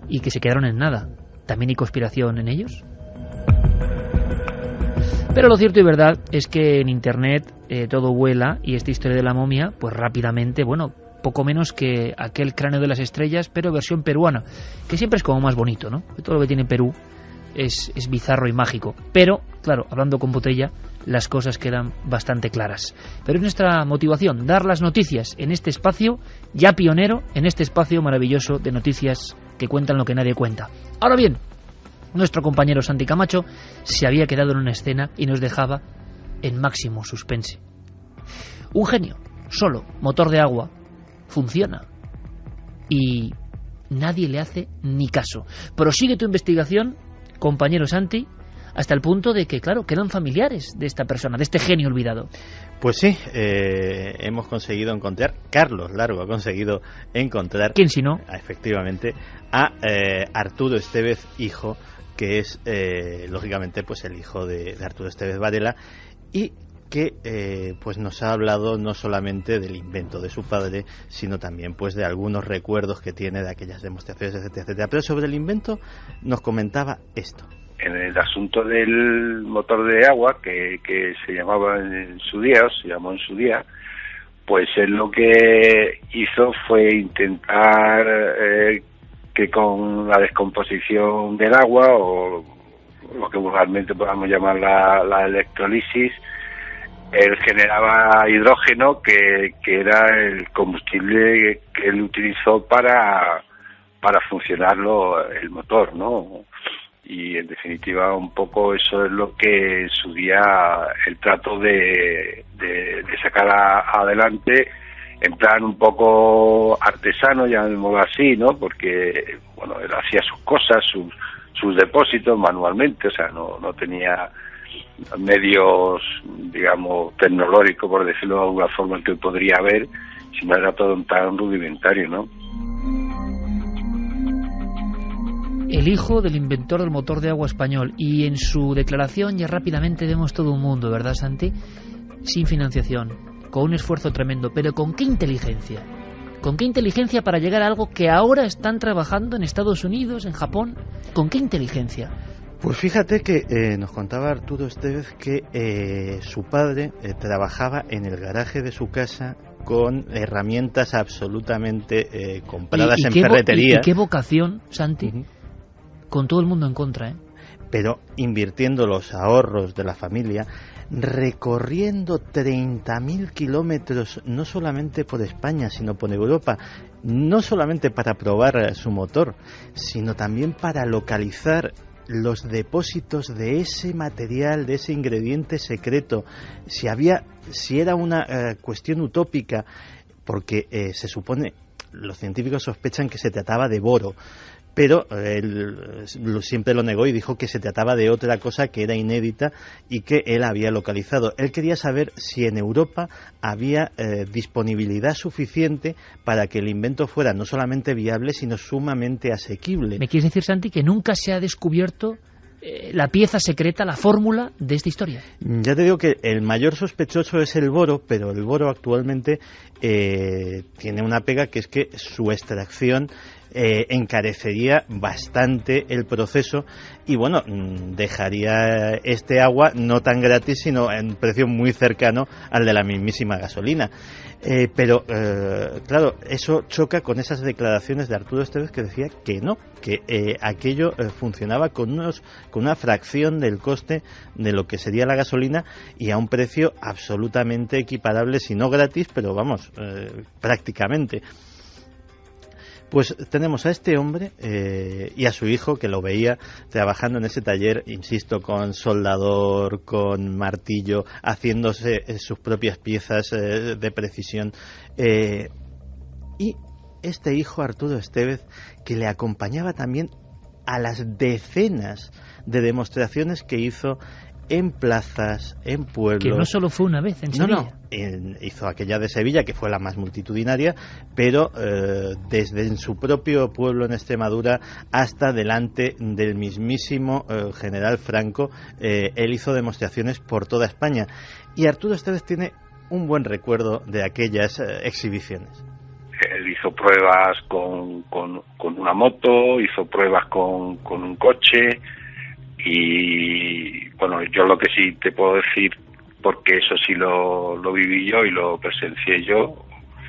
y que se quedaron en nada. ¿También hay conspiración en ellos? Pero lo cierto y verdad es que en Internet todo vuela, y esta historia de la momia, pues rápidamente, poco menos que aquel cráneo de las estrellas, pero versión peruana, que siempre es como más bonito, ¿no? Todo lo que tiene Perú es bizarro y mágico. Pero, claro, hablando con Botella, las cosas quedan bastante claras. Pero es nuestra motivación, dar las noticias en este espacio, ya pionero, en este espacio maravilloso de noticias que cuentan lo que nadie cuenta. Ahora bien, nuestro compañero Santi Camacho se había quedado en una escena y nos dejaba en máximo suspense. Un genio, solo, motor de agua, funciona y nadie le hace ni caso. Prosigue tu investigación, compañero Santi, hasta el punto de que, claro, quedan familiares de esta persona, de este genio olvidado. Pues sí, hemos conseguido encontrar, Carlos Largo ha conseguido encontrar... ¿Quién si no? Efectivamente, a Arturo Estevez, hijo, que es, lógicamente, pues el hijo de Arturo Estevez Varela, y que pues nos ha hablado no solamente del invento de su padre, sino también pues de algunos recuerdos que tiene de aquellas demostraciones, etcétera, etcétera. Pero sobre el invento nos comentaba esto. En el asunto del motor de agua, que se llamaba en su día, o se llamó en su día, pues él lo que hizo fue intentar que con la descomposición del agua, o lo que vulgarmente podamos llamar la electrolisis, él generaba hidrógeno, que era el combustible que él utilizó para funcionarlo el motor, ¿no? Y en definitiva un poco eso es lo que en su día el trato de sacar adelante en plan un poco artesano, llamémoslo así, ¿no? Porque bueno, él hacía sus cosas, sus depósitos manualmente, o sea, no tenía medios, digamos, tecnológicos, por decirlo de alguna forma, que podría haber, sino era todo tan rudimentario, ¿no? El hijo del inventor del motor de agua español, y en su declaración ya rápidamente vemos todo un mundo, ¿verdad, Santi? Sin financiación, con un esfuerzo tremendo, pero ¿con qué inteligencia? ¿Con qué inteligencia para llegar a algo que ahora están trabajando en Estados Unidos, en Japón? ¿Con qué inteligencia? Pues fíjate que nos contaba Arturo Estevez que su padre trabajaba en el garaje de su casa con herramientas absolutamente compradas en ferretería. ¿Y qué vocación, Santi? Con todo el mundo en contra, ¿eh? Pero invirtiendo los ahorros de la familia, recorriendo 30.000 kilómetros, no solamente por España, sino por Europa, no solamente para probar su motor, sino también para localizar los depósitos de ese material, de ese ingrediente secreto, si era una cuestión utópica, porque se supone, los científicos sospechan que se trataba de boro, pero él siempre lo negó y dijo que se trataba de otra cosa que era inédita y que él había localizado. Él quería saber si en Europa había disponibilidad suficiente para que el invento fuera no solamente viable, sino sumamente asequible. ¿Me quieres decir, Santi, que nunca se ha descubierto la pieza secreta, la fórmula de esta historia? Ya te digo que el mayor sospechoso es el boro, pero el boro actualmente tiene una pega, que es que su extracción encarecería bastante el proceso y bueno, dejaría este agua no tan gratis, sino en un precio muy cercano al de la mismísima gasolina. Pero claro, eso choca con esas declaraciones de Arturo Estevez, que decía que no, que aquello funcionaba con una fracción del coste de lo que sería la gasolina y a un precio absolutamente equiparable, si no gratis, pero vamos, prácticamente. Pues tenemos a este hombre y a su hijo, que lo veía trabajando en ese taller, insisto, con soldador, con martillo, haciéndose sus propias piezas de precisión. Y este hijo, Arturo Estevez, que le acompañaba también a las decenas de demostraciones que hizo en plazas, en pueblos. Que no solo fue una vez en Sevilla. Hizo aquella de Sevilla, que fue la más multitudinaria, pero desde en su propio pueblo en Extremadura hasta delante del mismísimo general Franco, él hizo demostraciones por toda España. Y Arturo Estevez tiene un buen recuerdo de aquellas exhibiciones. Él hizo pruebas con una moto, hizo pruebas con un coche. Y bueno, yo lo que sí te puedo decir, porque eso sí lo viví yo y lo presencié yo,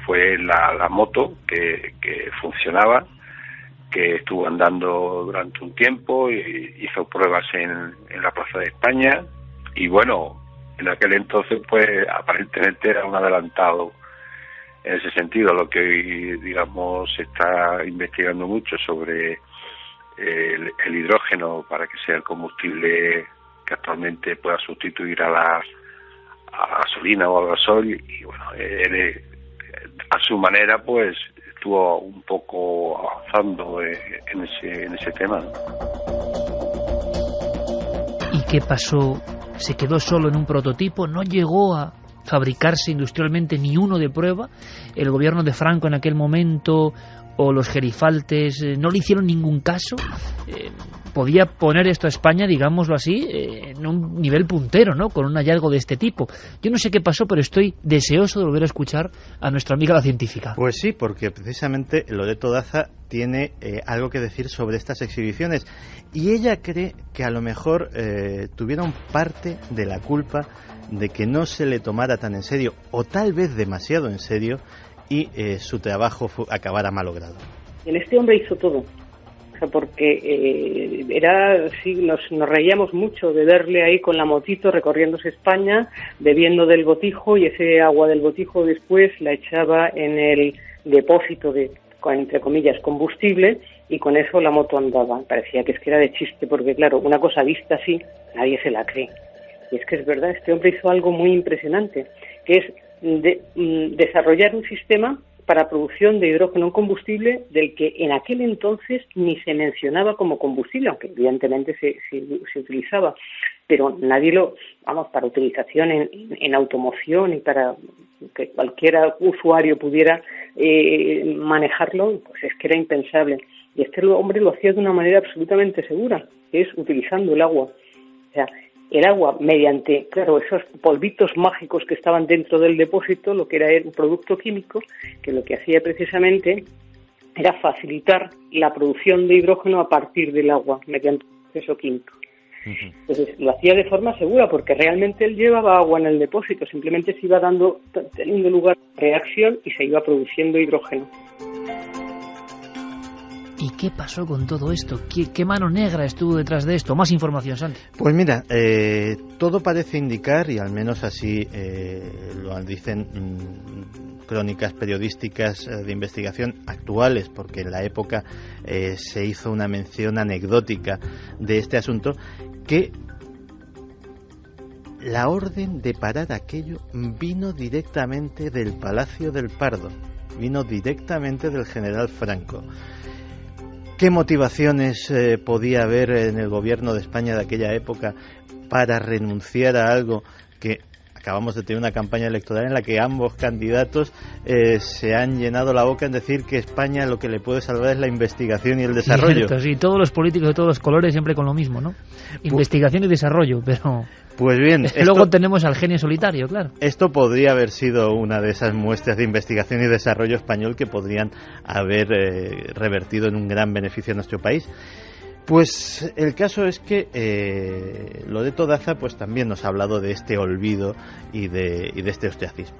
fue la moto que funcionaba, que estuvo andando durante un tiempo y hizo pruebas en la Plaza de España. Y bueno, en aquel entonces pues aparentemente era un adelantado en ese sentido. Lo que hoy, digamos, se está investigando mucho sobre el hidrógeno para que sea el combustible que actualmente pueda sustituir a la gasolina o al gasol, y bueno, él a su manera pues estuvo un poco avanzando en ese tema. ¿Y qué pasó? ¿Se quedó solo en un prototipo? ¿No llegó a fabricarse industrialmente ni uno de prueba. El gobierno de Franco en aquel momento o los gerifaltes no le hicieron ningún caso. Podía poner esto a España, digámoslo así, en un nivel puntero, ¿no?, con un hallazgo de este tipo. Yo no sé qué pasó, pero estoy deseoso de volver a escuchar a nuestra amiga la científica. Pues sí, porque precisamente Loreto Daza tiene algo que decir sobre estas exhibiciones, y ella cree que a lo mejor tuvieron parte de la culpa de que no se le tomara tan en serio, o tal vez demasiado en serio, y su trabajo acabara malogrado. En este hombre hizo todo, o sea, porque nos reíamos mucho de verle ahí con la motito recorriéndose España, bebiendo del botijo, y ese agua del botijo después la echaba en el depósito de, entre comillas, combustible, y con eso la moto andaba. Parecía que era de chiste, porque claro, una cosa vista así, nadie se la cree. Y es que es verdad, este hombre hizo algo muy impresionante, que es desarrollar un sistema para producción de hidrógeno en combustible del que en aquel entonces ni se mencionaba como combustible, aunque evidentemente se utilizaba, pero nadie para utilización en automoción y para que cualquier usuario pudiera manejarlo, pues es que era impensable. Y este hombre lo hacía de una manera absolutamente segura, que es utilizando el agua. O sea, el agua, mediante, claro, esos polvitos mágicos que estaban dentro del depósito, lo que era un producto químico, que lo que hacía precisamente era facilitar la producción de hidrógeno a partir del agua, mediante un proceso químico. Entonces, lo hacía de forma segura, porque realmente él llevaba agua en el depósito, simplemente se iba teniendo lugar reacción y se iba produciendo hidrógeno. ¿Y qué pasó con todo esto? ¿Qué mano negra estuvo detrás de esto? Más información, Santi. Pues mira, todo parece indicar, y al menos así lo dicen crónicas periodísticas de investigación actuales, porque en la época se hizo una mención anecdótica de este asunto, que la orden de parar aquello vino directamente del Palacio del Pardo, vino directamente del general Franco. ¿Qué motivaciones podía haber en el gobierno de España de aquella época para renunciar a algo que acabamos de tener una campaña electoral en la que ambos candidatos se han llenado la boca en decir que España lo que le puede salvar es la investigación y el desarrollo? Cierto, sí, todos los políticos de todos los colores siempre con lo mismo, ¿no? Investigación y desarrollo, pero... Pues bien, luego tenemos al genio solitario, claro. Esto podría haber sido una de esas muestras de investigación y desarrollo español que podrían haber revertido en un gran beneficio a nuestro país. Pues el caso es que Loreto Daza pues también nos ha hablado de este olvido y de este ostracismo.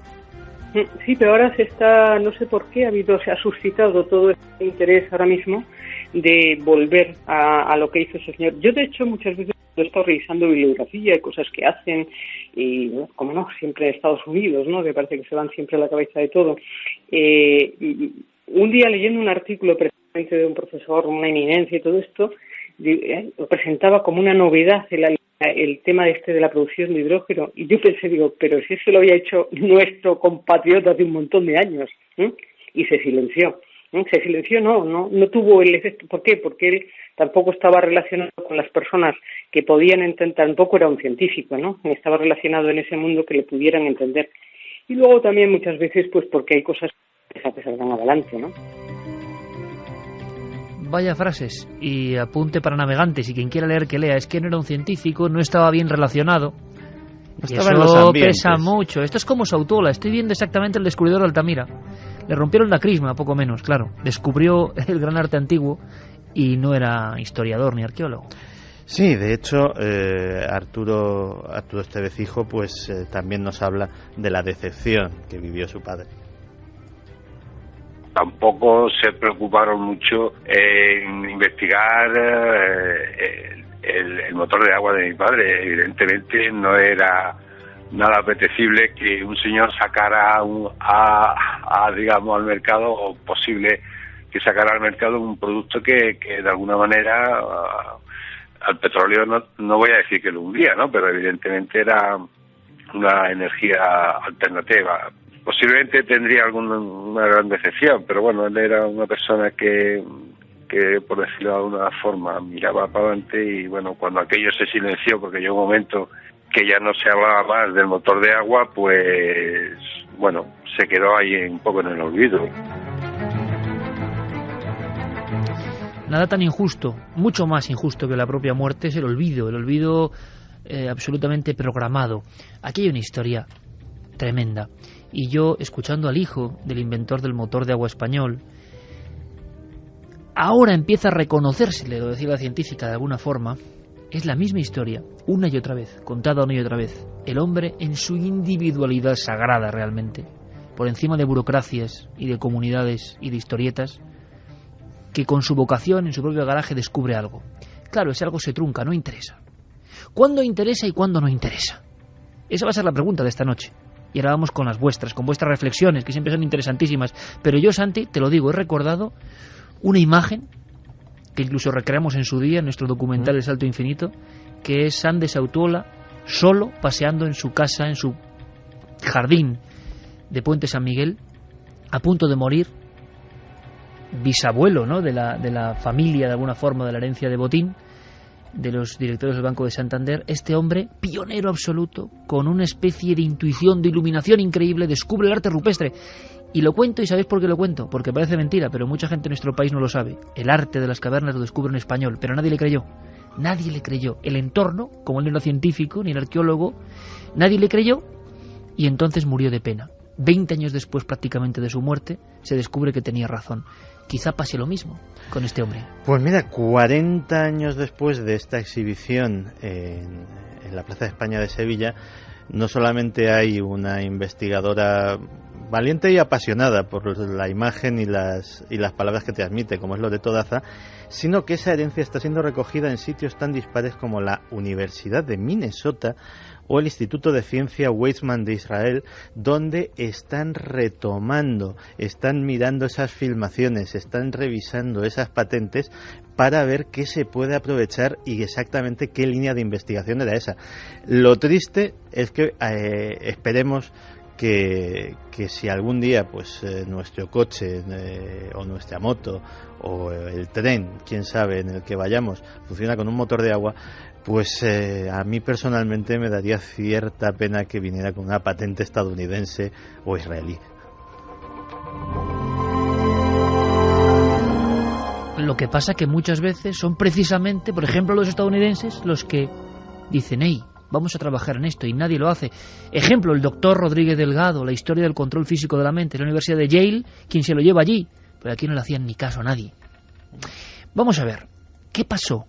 Sí, pero ahora no sé por qué se ha suscitado todo este interés ahora mismo de volver a lo que hizo ese señor. Yo, de hecho, muchas veces he estado revisando bibliografía y cosas que hacen, y como no, siempre en Estados Unidos, ¿no?, que parece que se van siempre a la cabeza de todo. Un día, leyendo un artículo precisamente de un profesor, una eminencia y todo esto, lo presentaba como una novedad el tema de la producción de hidrógeno, y yo pensé, pero si eso lo había hecho nuestro compatriota hace un montón de años, y se silenció. No tuvo el efecto. ¿Por qué? Porque él tampoco estaba relacionado con las personas que podían entender, tampoco era un científico, ¿no? Estaba relacionado en ese mundo que le pudieran entender. Y luego también muchas veces pues porque hay cosas que saldrán adelante, ¿no? Vaya frases, y apunte para navegantes, y quien quiera leer que lea. Es que no era un científico, no estaba bien relacionado. Y eso pesa mucho. Esto es como Sautola. Estoy viendo exactamente el descubridor de Altamira. Le rompieron la crisma, poco menos, claro. Descubrió el gran arte antiguo y no era historiador ni arqueólogo. Sí, de hecho, Arturo Estevez hijo, pues también nos habla de la decepción que vivió su padre. Tampoco se preocuparon mucho en investigar el motor de agua de mi padre. Evidentemente no era nada apetecible que un señor sacara digamos al mercado, o posible que sacara al mercado un producto que de alguna manera al petróleo no voy a decir que lo hundía, ¿no?, pero evidentemente era una energía alternativa. Posiblemente tendría una gran decepción, pero bueno, él era una persona que por decirlo de alguna forma miraba para adelante, y bueno, cuando aquello se silenció, porque llegó un momento que ya no se hablaba más del motor de agua, pues bueno, se quedó ahí un poco en el olvido. Nada tan injusto, mucho más injusto que la propia muerte, es el olvido absolutamente programado. Aquí hay una historia tremenda. Y yo, escuchando al hijo del inventor del motor de agua español, ahora empieza a reconocérsele, lo decía la científica de alguna forma, es la misma historia, una y otra vez, contada una y otra vez. El hombre en su individualidad sagrada realmente, por encima de burocracias y de comunidades y de historietas, que con su vocación en su propio garaje descubre algo. Claro, ese algo se trunca, no interesa. ¿Cuándo interesa y cuándo no interesa? Esa va a ser la pregunta de esta noche. Y ahora vamos con las vuestras, con vuestras reflexiones, que siempre son interesantísimas. Pero yo, Santi, te lo digo, he recordado una imagen que incluso recreamos en su día en nuestro documental El Salto Infinito, que es San de Sautuola solo paseando en su casa, en su jardín de Puente San Miguel, a punto de morir, bisabuelo, ¿no?, de la familia, de alguna forma, de la herencia de Botín, de los directores del Banco de Santander. Este hombre, pionero absoluto, con una especie de intuición, de iluminación increíble, descubre el arte rupestre. Y lo cuento, ¿y sabéis por qué lo cuento? Porque parece mentira, pero mucha gente en nuestro país no lo sabe. El arte de las cavernas lo descubre en español, pero nadie le creyó. Nadie le creyó. El entorno, como él no era científico ni el arqueólogo, nadie le creyó, y entonces murió de pena. 20 años después prácticamente de su muerte, se descubre que tenía razón. Quizá pase lo mismo con este hombre. Pues mira, 40 años después de esta exhibición en la Plaza de España de Sevilla, no solamente hay una investigadora valiente y apasionada por la imagen y las palabras que transmite, como es Loreto Daza, sino que esa herencia está siendo recogida en sitios tan dispares como la Universidad de Minnesota o el Instituto de Ciencia Weizmann de Israel, donde están retomando, están mirando esas filmaciones, están revisando esas patentes para ver qué se puede aprovechar y exactamente qué línea de investigación era esa. Lo triste es que esperemos que si algún día pues nuestro coche o nuestra moto o el tren, quién sabe, en el que vayamos, funciona con un motor de agua, pues a mí personalmente me daría cierta pena que viniera con una patente estadounidense o israelí. Lo que pasa que muchas veces son precisamente, por ejemplo, los estadounidenses los que dicen, hey, vamos a trabajar en esto, y nadie lo hace. Ejemplo, el doctor Rodríguez Delgado, la historia del control físico de la mente, la Universidad de Yale, quien se lo lleva allí, pero aquí no le hacían ni caso a nadie. Vamos a ver, ¿qué pasó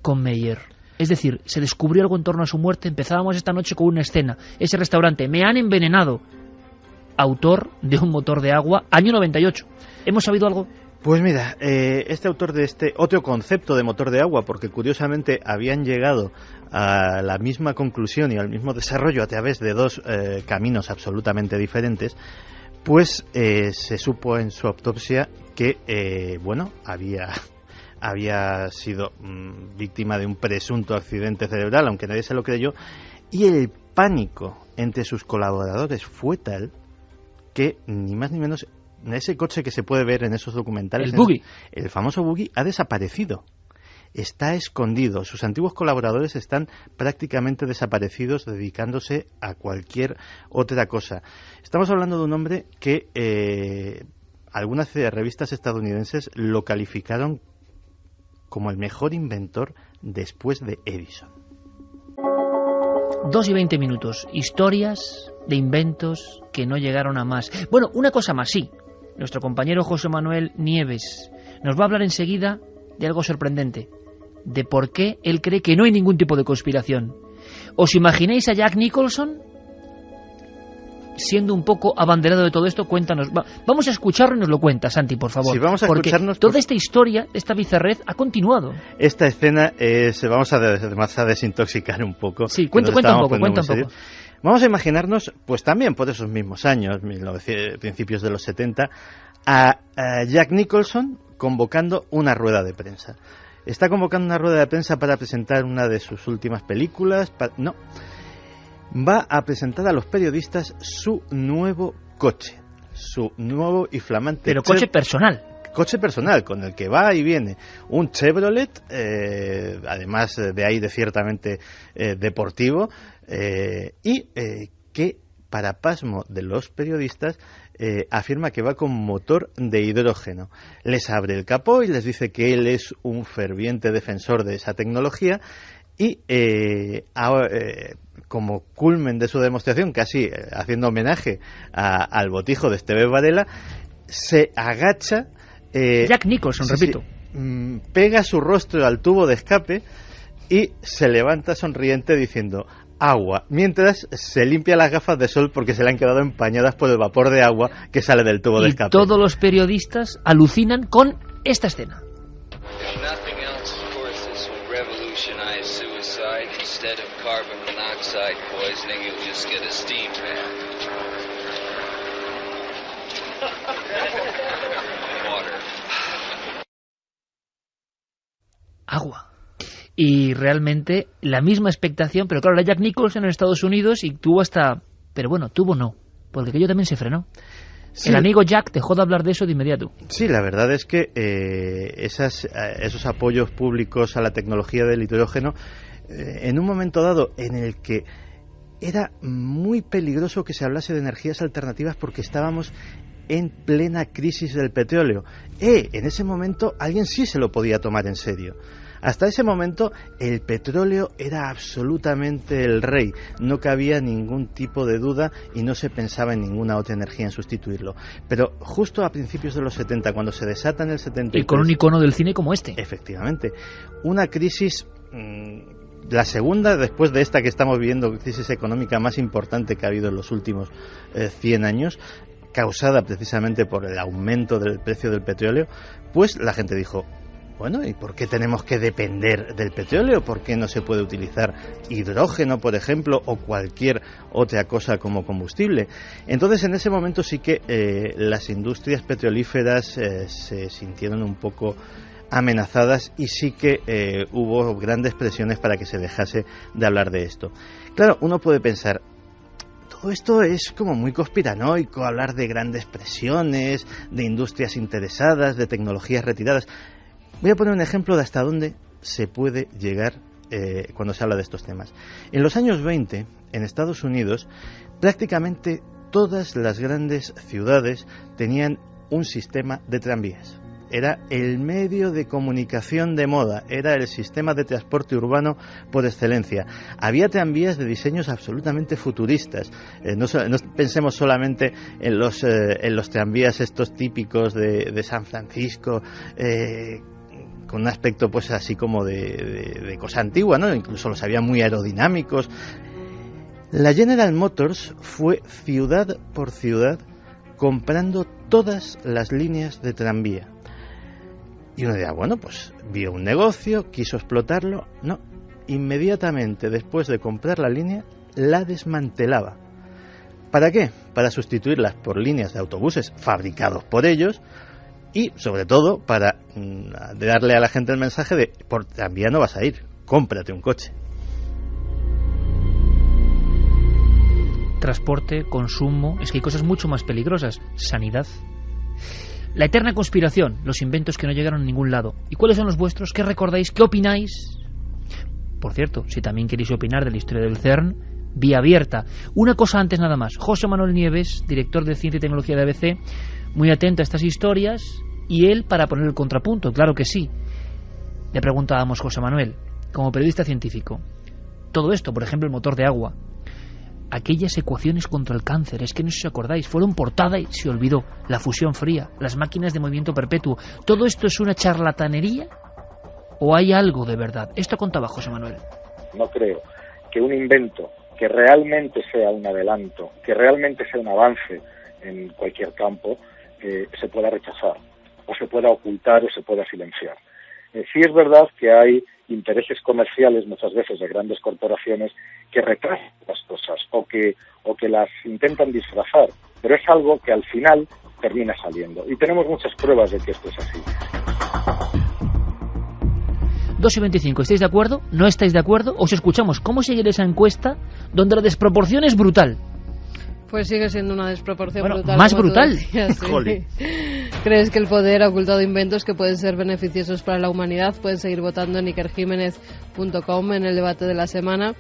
con Meyer? Es decir, se descubrió algo en torno a su muerte. Empezábamos esta noche con una escena, ese restaurante, me han envenenado. Autor de un motor de agua, año 98. ¿Hemos sabido algo? Pues mira, este autor de este otro concepto de motor de agua, porque curiosamente habían llegado a la misma conclusión y al mismo desarrollo a través de dos caminos absolutamente diferentes, pues se supo en su autopsia que, bueno, había sido víctima de un presunto accidente cerebral, aunque nadie se lo creyó, y el pánico entre sus colaboradores fue tal que, ni más ni menos, ese coche que se puede ver en esos documentales, el buggy, el famoso buggy, ha desaparecido. Está escondido. Sus antiguos colaboradores están prácticamente desaparecidos, dedicándose a cualquier otra cosa. Estamos hablando de un hombre que algunas revistas estadounidenses lo calificaron como el mejor inventor después de Edison. 2 y 20 minutos. Historias de inventos que no llegaron a más. Bueno, una cosa más, sí. Nuestro compañero José Manuel Nieves nos va a hablar enseguida de algo sorprendente, de por qué él cree que no hay ningún tipo de conspiración. ¿Os imagináis a Jack Nicholson siendo un poco abanderado de todo esto? Cuéntanos. Vamos a escucharlo y nos lo cuenta, Santi, por favor. Sí, vamos a escucharnos. Toda esta historia, esta bizarrez, ha continuado. Esta escena vamos a desintoxicar un poco. Sí, cuenta un poco. Vamos a imaginarnos, pues también por esos mismos años, principios de los 70, a Jack Nicholson convocando una rueda de prensa. ¿Está convocando una rueda de prensa para presentar una de sus últimas películas? No. Va a presentar a los periodistas su nuevo coche, su nuevo y flamante... Pero coche personal. Coche personal, con el que va y viene un Chevrolet, además de aire ciertamente deportivo, que, para pasmo de los periodistas, afirma que va con motor de hidrógeno. Les abre el capó y les dice que él es un ferviente defensor de esa tecnología y como culmen de su demostración, casi haciendo homenaje al botijo de Esteve Varela, se agacha... Jack Nicholson, repito. Pega su rostro al tubo de escape y se levanta sonriente diciendo agua, mientras se limpia las gafas de sol porque se le han quedado empañadas por el vapor de agua que sale del tubo de escape. Y todos los periodistas alucinan con esta escena. Agua. Y realmente la misma expectación, pero claro, era Jack Nicholson en Estados Unidos y tuvo hasta... Pero bueno, tuvo no, porque aquello también se frenó. Sí. El amigo Jack dejó de hablar de eso de inmediato. Sí, la verdad es que esos apoyos públicos a la tecnología del hidrógeno, en un momento dado en el que era muy peligroso que se hablase de energías alternativas porque estábamos en plena crisis del petróleo. En ese momento alguien sí se lo podía tomar en serio. Hasta ese momento el petróleo era absolutamente el rey, no cabía ningún tipo de duda y no se pensaba en ninguna otra energía en sustituirlo. Pero justo a principios de los 70, cuando se desata en el 73... Y con un icono del cine como este. Efectivamente. Una crisis... la segunda, después de esta que estamos viviendo, crisis económica más importante que ha habido en los últimos 100 años, causada precisamente por el aumento del precio del petróleo, pues la gente dijo... Bueno, ¿y por qué tenemos que depender del petróleo? ¿Por qué no se puede utilizar hidrógeno, por ejemplo, o cualquier otra cosa como combustible? Entonces, en ese momento sí que las industrias petrolíferas se sintieron un poco amenazadas y sí que hubo grandes presiones para que se dejase de hablar de esto. Claro, uno puede pensar... Todo esto es como muy conspiranoico, hablar de grandes presiones, de industrias interesadas, de tecnologías retiradas... Voy a poner un ejemplo de hasta dónde se puede llegar cuando se habla de estos temas. En los años 20, en Estados Unidos, prácticamente todas las grandes ciudades tenían un sistema de tranvías. Era el medio de comunicación de moda, era el sistema de transporte urbano por excelencia. Había tranvías de diseños absolutamente futuristas. No pensemos solamente en los tranvías estos típicos de San Francisco, con un aspecto pues así como de cosa antigua, ¿no? Incluso los había muy aerodinámicos. La General Motors fue ciudad por ciudad comprando todas las líneas de tranvía. Y uno dirá, bueno, pues vio un negocio, quiso explotarlo. No, inmediatamente después de comprar la línea, la desmantelaba. ¿Para qué? Para sustituirlas por líneas de autobuses fabricados por ellos y, sobre todo, para darle a la gente el mensaje de por tranvía no vas a ir, cómprate un coche. Transporte, consumo, es que hay cosas mucho más peligrosas. Sanidad. La eterna conspiración, los inventos que no llegaron a ningún lado. ¿Y cuáles son los vuestros? ¿Qué recordáis? ¿Qué opináis? Por cierto, si también queréis opinar de la historia del CERN, vía abierta. Una cosa antes nada más. José Manuel Nieves, director de Ciencia y Tecnología de ABC, muy atento a estas historias, y él para poner el contrapunto, claro que sí. Le preguntábamos, José Manuel, como periodista científico, todo esto, por ejemplo, el motor de agua, aquellas ecuaciones contra el cáncer, es que no sé si os acordáis, fueron portada y se olvidó, la fusión fría, las máquinas de movimiento perpetuo, ¿todo esto es una charlatanería o hay algo de verdad? Esto contaba José Manuel. No creo que un invento que realmente sea un adelanto, que realmente sea un avance en cualquier campo, se pueda rechazar, o se pueda ocultar, o se pueda silenciar. Sí es verdad que hay intereses comerciales muchas veces de grandes corporaciones que retrasan las cosas o que las intentan disfrazar, pero es algo que al final termina saliendo y tenemos muchas pruebas de que esto es así. 2:25, ¿estáis de acuerdo? ¿No estáis de acuerdo? Os escuchamos. ¿Cómo seguir esa encuesta donde la desproporción es brutal? Pues sigue siendo una desproporción brutal. Más brutal. Decías, sí. ¿Crees que el poder ha ocultado inventos que pueden ser beneficiosos para la humanidad? Pueden seguir votando en ikerjimenez.com en el debate de la semana.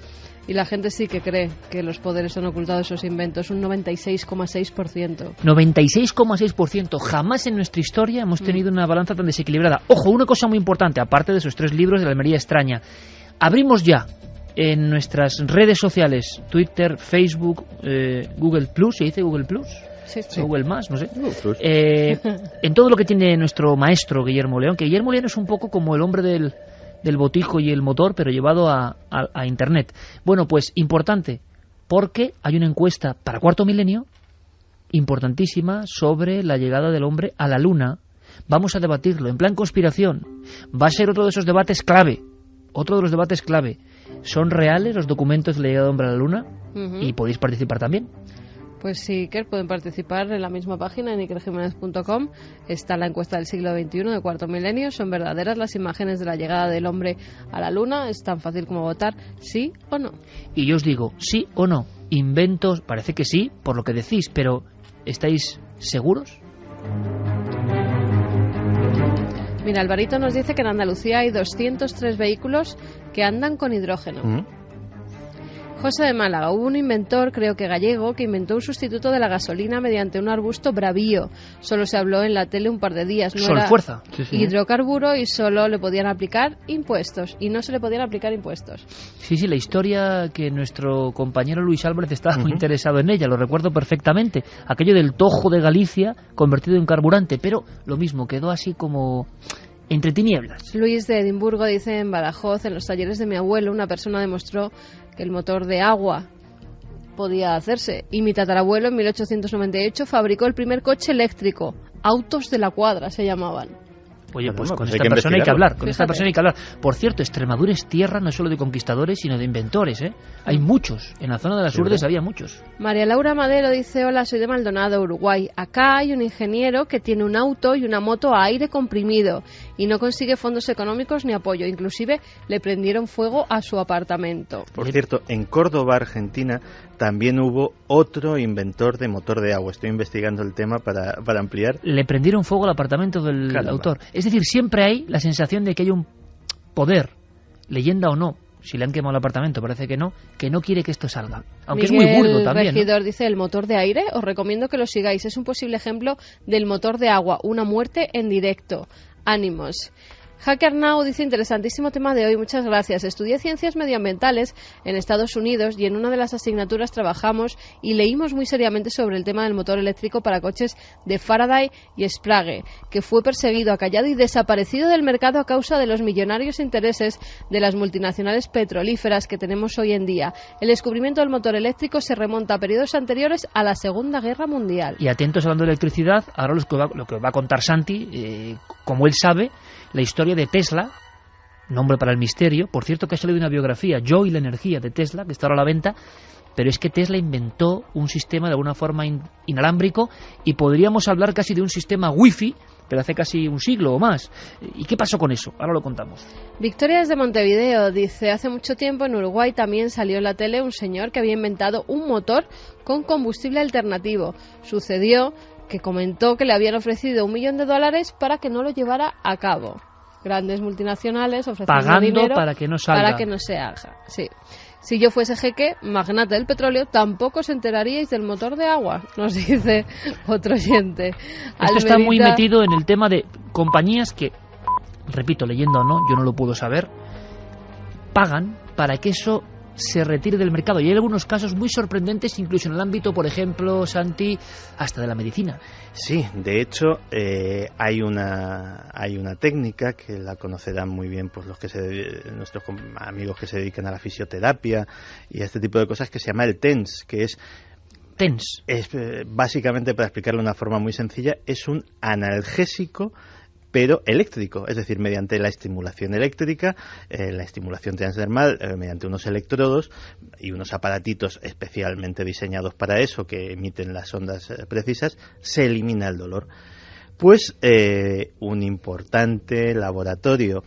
Y la gente sí que cree que los poderes han ocultado esos inventos, un 96,6%. 96,6%. Jamás en nuestra historia hemos tenido una balanza tan desequilibrada. Ojo, una cosa muy importante, aparte de esos 3 libros de la Almería extraña. Abrimos ya en nuestras redes sociales, Twitter, Facebook, Google Plus, ¿se dice Google Plus? Sí. Google Más, no sé. En todo lo que tiene nuestro maestro Guillermo León, que Guillermo León es un poco como el hombre del botijo y el motor, pero llevado a Internet. Bueno, pues importante, porque hay una encuesta para cuarto milenio importantísima sobre la llegada del hombre a la Luna. Vamos a debatirlo en plan conspiración. Va a ser otro de esos debates clave. Otro de los debates clave. ¿Son reales los documentos de la llegada del hombre a la Luna? Y podéis participar también. Pues sí, que pueden participar en la misma página, en ikerjimenez.com. Está la encuesta del siglo XXI de cuarto milenio. ¿Son verdaderas las imágenes de la llegada del hombre a la Luna? Es tan fácil como votar sí o no. Y yo os digo, sí o no. Inventos, parece que sí, por lo que decís, pero ¿estáis seguros? Mira, Alvarito nos dice que en Andalucía hay 203 vehículos que andan con hidrógeno. José de Málaga, hubo un inventor, creo que gallego, que inventó un sustituto de la gasolina mediante un arbusto bravío. Solo se habló en la tele un par de días. No era fuerza. Hidrocarburo y solo le podían aplicar impuestos. Y no se le podían aplicar impuestos. Sí, la historia que nuestro compañero Luis Álvarez estaba muy interesado en ella, lo recuerdo perfectamente. Aquello del tojo de Galicia convertido en carburante, pero lo mismo, quedó así como entre tinieblas. Luis de Edimburgo dice: en Badajoz, en los talleres de mi abuelo, una persona demostró que el motor de agua podía hacerse. Y mi tatarabuelo en 1898 fabricó el primer coche eléctrico. Autos de la Cuadra se llamaban. Oye, pues con esta persona hay que hablar, Por cierto, Extremadura es tierra no solo de conquistadores, sino de inventores, ¿eh? Hay muchos, en la zona de las Urdes había muchos. María Laura Madero dice: hola, soy de Maldonado, Uruguay. Acá hay un ingeniero que tiene un auto y una moto a aire comprimido y no consigue fondos económicos ni apoyo. Inclusive le prendieron fuego a su apartamento. Por cierto, en Córdoba, Argentina, también hubo otro inventor de motor de agua. Estoy investigando el tema para ampliar. Le prendieron fuego al apartamento del autor. Es decir, siempre hay la sensación de que hay un poder, leyenda o no, si le han quemado el apartamento, parece que no quiere que esto salga. Aunque Miguel es muy burdo también. Regidor dice: el motor de aire, os recomiendo que lo sigáis. Es un posible ejemplo del motor de agua, una muerte en directo. Ánimos. Hacker Now dice: interesantísimo tema de hoy, muchas gracias. Estudié ciencias medioambientales en Estados Unidos y en una de las asignaturas trabajamos y leímos muy seriamente sobre el tema del motor eléctrico para coches de Faraday y Sprague, que fue perseguido, acallado y desaparecido del mercado a causa de los millonarios intereses de las multinacionales petrolíferas que tenemos hoy en día. El descubrimiento del motor eléctrico se remonta a periodos anteriores a la Segunda Guerra Mundial. Y atentos hablando de electricidad, ahora lo que va a contar Santi, como él sabe, la historia de Tesla, nombre para el misterio. Por cierto, que ha salido una biografía, Yo y la energía, de Tesla, que está ahora a la venta, pero es que Tesla inventó un sistema de alguna forma inalámbrico y podríamos hablar casi de un sistema wifi, pero hace casi un siglo o más. ¿Y qué pasó con eso? Ahora lo contamos. Victoria desde Montevideo dice: hace mucho tiempo en Uruguay también salió en la tele un señor que había inventado un motor con combustible alternativo. Sucedió que comentó que le habían ofrecido $1 millón para que no lo llevara a cabo. Grandes multinacionales ofreciendo pagando dinero para que no salga. Para que no se haga. Sí. Si yo fuese jeque, magnate del petróleo, tampoco os enteraríais del motor de agua, nos dice otro oyente. Esto está muy metido en el tema de compañías que, repito, leyenda o no, yo no lo puedo saber, pagan para que eso se retire del mercado. Y hay algunos casos muy sorprendentes, incluso en el ámbito, por ejemplo, Santi, hasta de la medicina. Sí, de hecho, hay una técnica que la conocerán muy bien pues nuestros amigos que se dedican a la fisioterapia y a este tipo de cosas, que se llama el TENS, que es básicamente, para explicarlo de una forma muy sencilla, es un analgésico pero eléctrico, es decir, mediante la estimulación eléctrica, la estimulación transdermal, mediante unos electrodos y unos aparatitos especialmente diseñados para eso, que emiten las ondas precisas, se elimina el dolor. Pues un importante laboratorio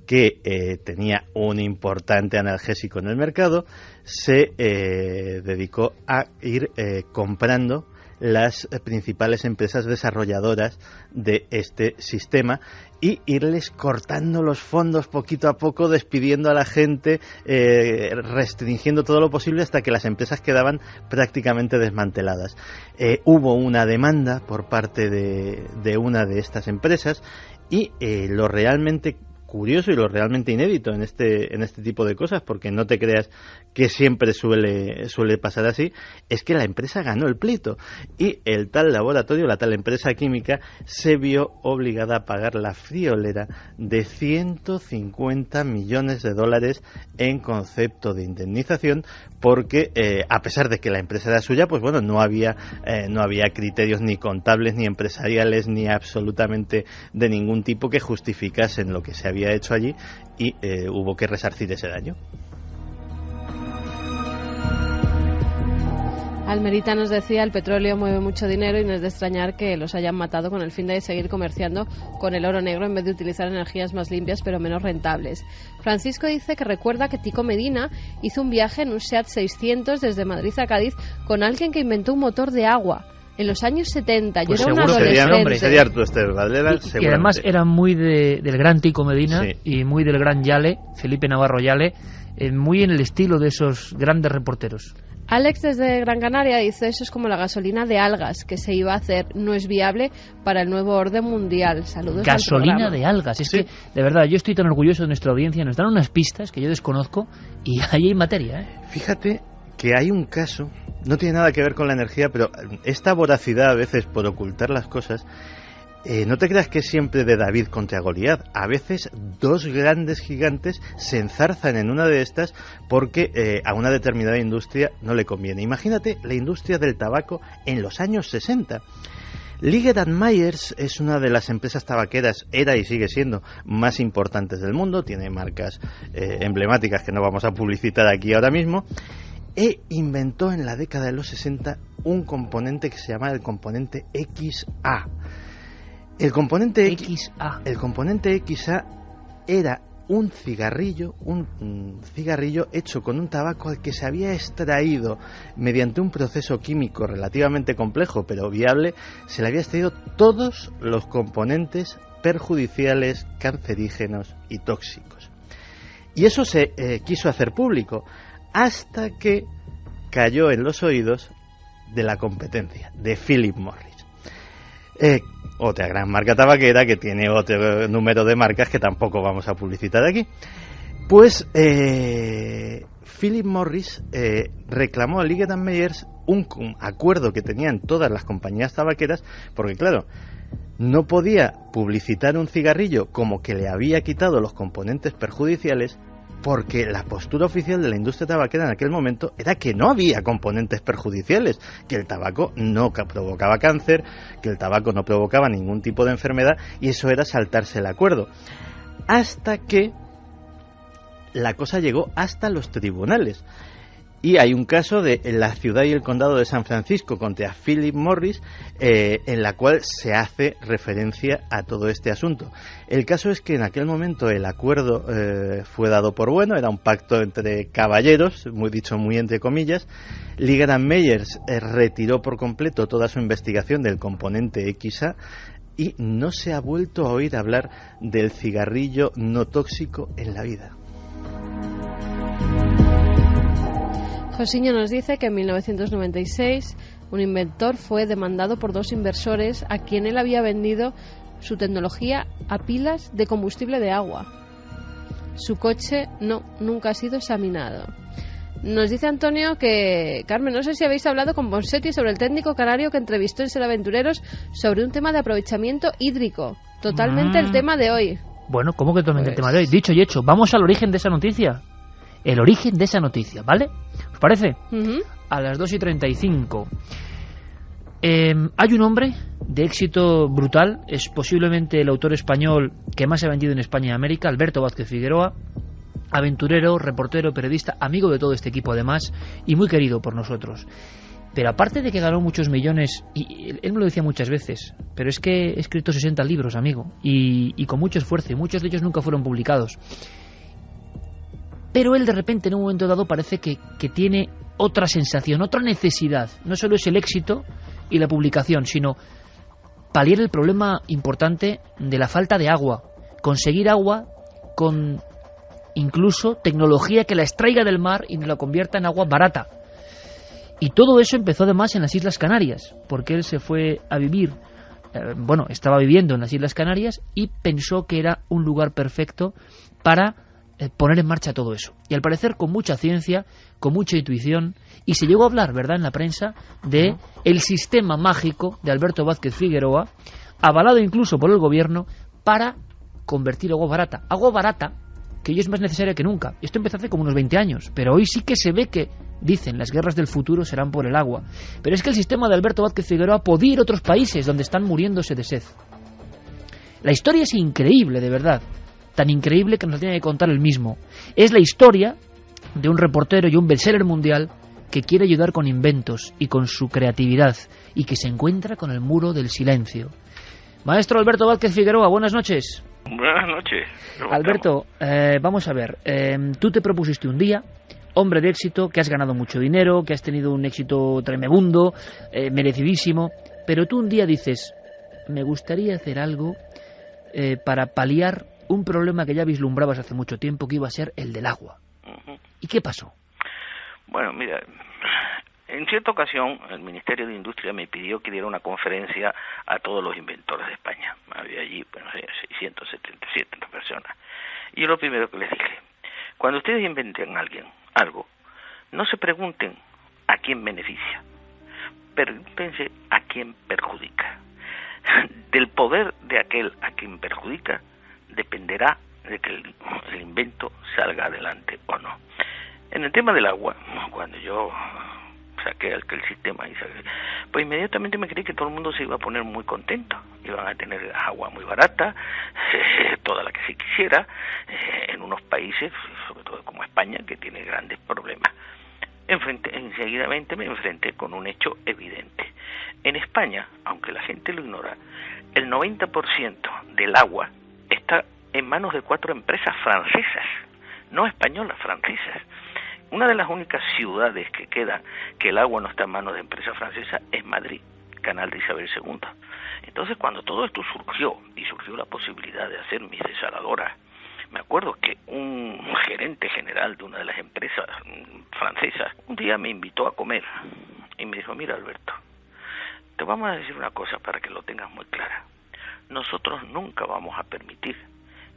que tenía un importante analgésico en el mercado se dedicó a ir comprando las principales empresas desarrolladoras de este sistema y irles cortando los fondos poquito a poco, despidiendo a la gente, restringiendo todo lo posible hasta que las empresas quedaban prácticamente desmanteladas. Hubo una demanda por parte de una de estas empresas y lo realmente curioso y lo realmente inédito en este tipo de cosas, porque no te creas que siempre suele pasar así, es que la empresa ganó el pleito y el tal laboratorio, la tal empresa química, se vio obligada a pagar la friolera de $150 millones en concepto de indemnización, porque a pesar de que la empresa era suya, pues bueno, no había criterios ni contables ni empresariales ni absolutamente de ningún tipo que justificasen lo que se había hecho allí y hubo que resarcir ese daño. Almerita nos decía, el petróleo mueve mucho dinero y no es de extrañar que los hayan matado con el fin de seguir comerciando con el oro negro en vez de utilizar energías más limpias pero menos rentables. Francisco dice que recuerda que Tico Medina hizo un viaje en un SEAT 600 desde Madrid a Cádiz con alguien que inventó un motor de agua en los años 70. Pues yo era un adolescente. Sería Arturo Esther Valera, y además era muy del gran Tico Medina, sí, y muy del gran Yale, Felipe Navarro Yale, muy en el estilo de esos grandes reporteros. Alex desde Gran Canaria dice, eso es como la gasolina de algas que se iba a hacer, no es viable para el nuevo orden mundial. Saludos. Gasolina de algas, es que de verdad yo estoy tan orgulloso de nuestra audiencia, nos dan unas pistas que yo desconozco y ahí hay materia, ¿eh? Fíjate que hay un caso, no tiene nada que ver con la energía, pero esta voracidad a veces por ocultar las cosas, no te creas que es siempre de David contra Goliat. A veces dos grandes gigantes se enzarzan en una de estas porque a una determinada industria no le conviene. Imagínate la industria del tabaco en los años 60. Liggett & Myers es una de las empresas tabaqueras, era y sigue siendo, más importantes del mundo. Tiene marcas emblemáticas que no vamos a publicitar aquí ahora mismo. E inventó en la década de los 60 un componente que se llama el componente XA. El componente XA era un cigarrillo hecho con un tabaco al que se había extraído mediante un proceso químico relativamente complejo pero viable, se le había extraído todos los componentes perjudiciales, cancerígenos y tóxicos. Y eso se quiso hacer público hasta que cayó en los oídos de la competencia, de Philip Morris. Otra gran marca tabaquera que tiene otro número de marcas que tampoco vamos a publicitar aquí. Pues Philip Morris reclamó a Liggett & Myers un acuerdo que tenían todas las compañías tabaqueras, porque claro, no podía publicitar un cigarrillo como que le había quitado los componentes perjudiciales, porque la postura oficial de la industria tabaquera en aquel momento era que no había componentes perjudiciales, que el tabaco no provocaba cáncer, que el tabaco no provocaba ningún tipo de enfermedad, y eso era saltarse el acuerdo. Hasta que la cosa llegó hasta los tribunales. Y hay un caso de la ciudad y el condado de San Francisco contra Philip Morris, en la cual se hace referencia a todo este asunto. El caso es que en aquel momento el acuerdo fue dado por bueno, era un pacto entre caballeros, muy entre comillas. Liggett & Myers retiró por completo toda su investigación del componente XA y no se ha vuelto a oír hablar del cigarrillo no tóxico en la vida. Josiño nos dice que en 1996 un inventor fue demandado por dos inversores a quien él había vendido su tecnología a pilas de combustible de agua. Su coche nunca ha sido examinado. Nos dice Antonio que, Carmen, no sé si habéis hablado con Bonsetti sobre el técnico canario que entrevistó en Ser Aventureros sobre un tema de aprovechamiento hídrico. Totalmente el tema de hoy. Bueno, ¿cómo que totalmente el tema de hoy? Dicho y hecho, vamos al origen de esa noticia. El origen de esa noticia, ¿vale? ¿Os parece? A las 2:35. Hay un hombre de éxito brutal, es posiblemente el autor español que más se ha vendido en España y América, Alberto Vázquez Figueroa, aventurero, reportero, periodista, amigo de todo este equipo además, y muy querido por nosotros. Pero aparte de que ganó muchos millones, y él me lo decía muchas veces, pero es que he escrito 60 libros, amigo, y con mucho esfuerzo, y muchos de ellos nunca fueron publicados. Pero él de repente en un momento dado parece que tiene otra sensación, otra necesidad. No solo es el éxito y la publicación, sino paliar el problema importante de la falta de agua. Conseguir agua con incluso tecnología que la extraiga del mar y la convierta en agua barata. Y todo eso empezó además en las Islas Canarias, porque él se fue a vivir, estaba viviendo en las Islas Canarias y pensó que era un lugar perfecto para poner en marcha todo eso. Y al parecer con mucha ciencia, con mucha intuición, y se llegó a hablar, ¿verdad?, en la prensa, de el sistema mágico de Alberto Vázquez Figueroa, avalado incluso por el gobierno, para convertir agua barata, que hoy es más necesaria que nunca. Esto empezó hace como unos 20 años, pero hoy sí que se ve que, dicen, las guerras del futuro serán por el agua. Pero es que el sistema de Alberto Vázquez Figueroa podía ir a otros países donde están muriéndose de sed. La historia es increíble, de verdad. Tan increíble que nos tiene que contar él mismo. Es la historia de un reportero y un bestseller mundial que quiere ayudar con inventos y con su creatividad, y que se encuentra con el muro del silencio. Maestro Alberto Vázquez Figueroa, buenas noches. Buenas noches. Alberto, vamos a ver, tú te propusiste un día, hombre de éxito, que has ganado mucho dinero, que has tenido un éxito tremebundo, merecidísimo, pero tú un día dices, me gustaría hacer algo para paliar un problema que ya vislumbrabas hace mucho tiempo, que iba a ser el del agua. ¿Y qué pasó? Bueno, mira, en cierta ocasión el Ministerio de Industria me pidió que diera una conferencia a todos los inventores de España. Había allí, 677 personas. Y yo lo primero que les dije, cuando ustedes inventen algo, no se pregunten a quién beneficia, pregúntense a quién perjudica. Del poder de aquel a quien perjudica dependerá de que el invento salga adelante o no. En el tema del agua, cuando yo saqué el sistema, pues inmediatamente me creí que todo el mundo se iba a poner muy contento. Iban a tener agua muy barata, toda la que se quisiera, en unos países, sobre todo como España, que tiene grandes problemas. Enseguidamente me enfrenté con un hecho evidente. En España, aunque la gente lo ignora, el 90% del agua está en manos de 4 empresas francesas, no españolas, francesas. Una de las únicas ciudades que queda que el agua no está en manos de empresas francesas es Madrid, canal de Isabel II. Entonces, cuando todo esto surgió la posibilidad de hacer mis desaladoras, me acuerdo que un gerente general de una de las empresas francesas un día me invitó a comer y me dijo, mira Alberto, te vamos a decir una cosa para que lo tengas muy clara. Nosotros nunca vamos a permitir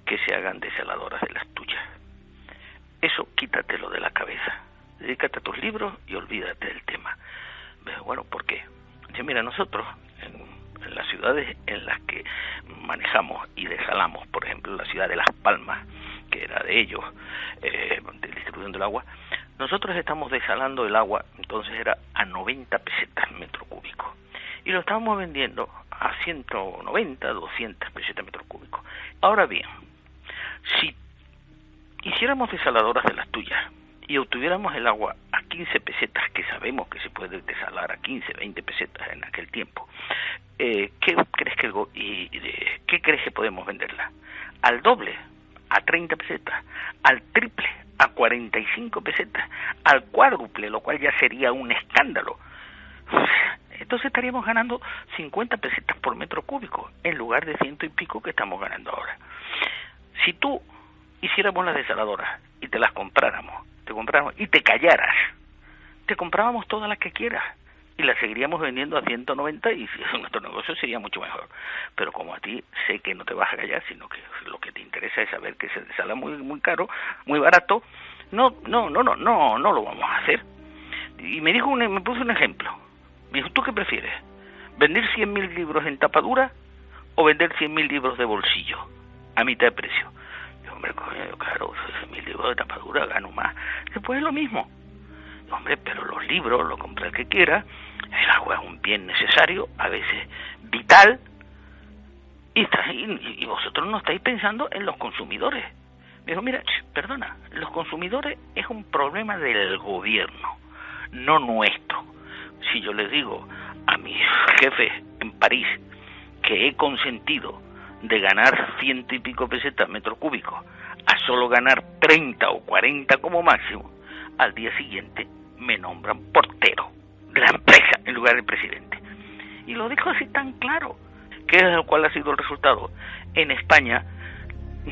que se hagan desaladoras de las tuyas. Eso quítatelo de la cabeza. Dedícate a tus libros y olvídate del tema. Bueno, ¿por qué? Dice, mira, nosotros en las ciudades en las que manejamos y desalamos, por ejemplo, la ciudad de Las Palmas, que era de ellos, de distribución del agua, nosotros estamos desalando el agua, entonces era a 90 pesetas metro cúbico. Y lo estábamos vendiendo a 190, 200 pesetas metro cúbico. Ahora bien, si hiciéramos desaladoras de las tuyas y obtuviéramos el agua a 15 pesetas, que sabemos que se puede desalar a 15, 20 pesetas en aquel tiempo, ¿qué crees que podemos venderla? Al doble, a 30 pesetas, al triple, a 45 pesetas, al cuádruple, lo cual ya sería un escándalo. Entonces estaríamos ganando 50 pesetas por metro cúbico, en lugar de 100 y pico que estamos ganando ahora. Si tú hiciéramos las desaladoras y te las compráramos y te callaras, te comprábamos todas las que quieras y las seguiríamos vendiendo a 190 y nuestro negocio sería mucho mejor. Pero como a ti sé que no te vas a callar, sino que lo que te interesa es saber que se desala muy caro, muy barato, no lo vamos a hacer. Y me puso un ejemplo. Me dijo, ¿tú qué prefieres? ¿Vender 100.000 libros en tapadura o vender 100.000 libros de bolsillo a mitad de precio? Hombre, claro, 100.000 libros de tapadura gano más. Después es lo mismo. Hombre, pero los libros lo compra el que quiera. El agua es un bien necesario, a veces vital. Y vosotros no estáis pensando en los consumidores. Me dijo, mira, perdona, los consumidores es un problema del gobierno, no nuestro. Si yo les digo a mis jefes en París que he consentido de ganar 100 y pico pesetas metro cúbico a solo ganar 30 o 40 como máximo, al día siguiente me nombran portero de la empresa en lugar del presidente. Y lo dijo así tan claro. ¿Cuál ha sido el resultado? En España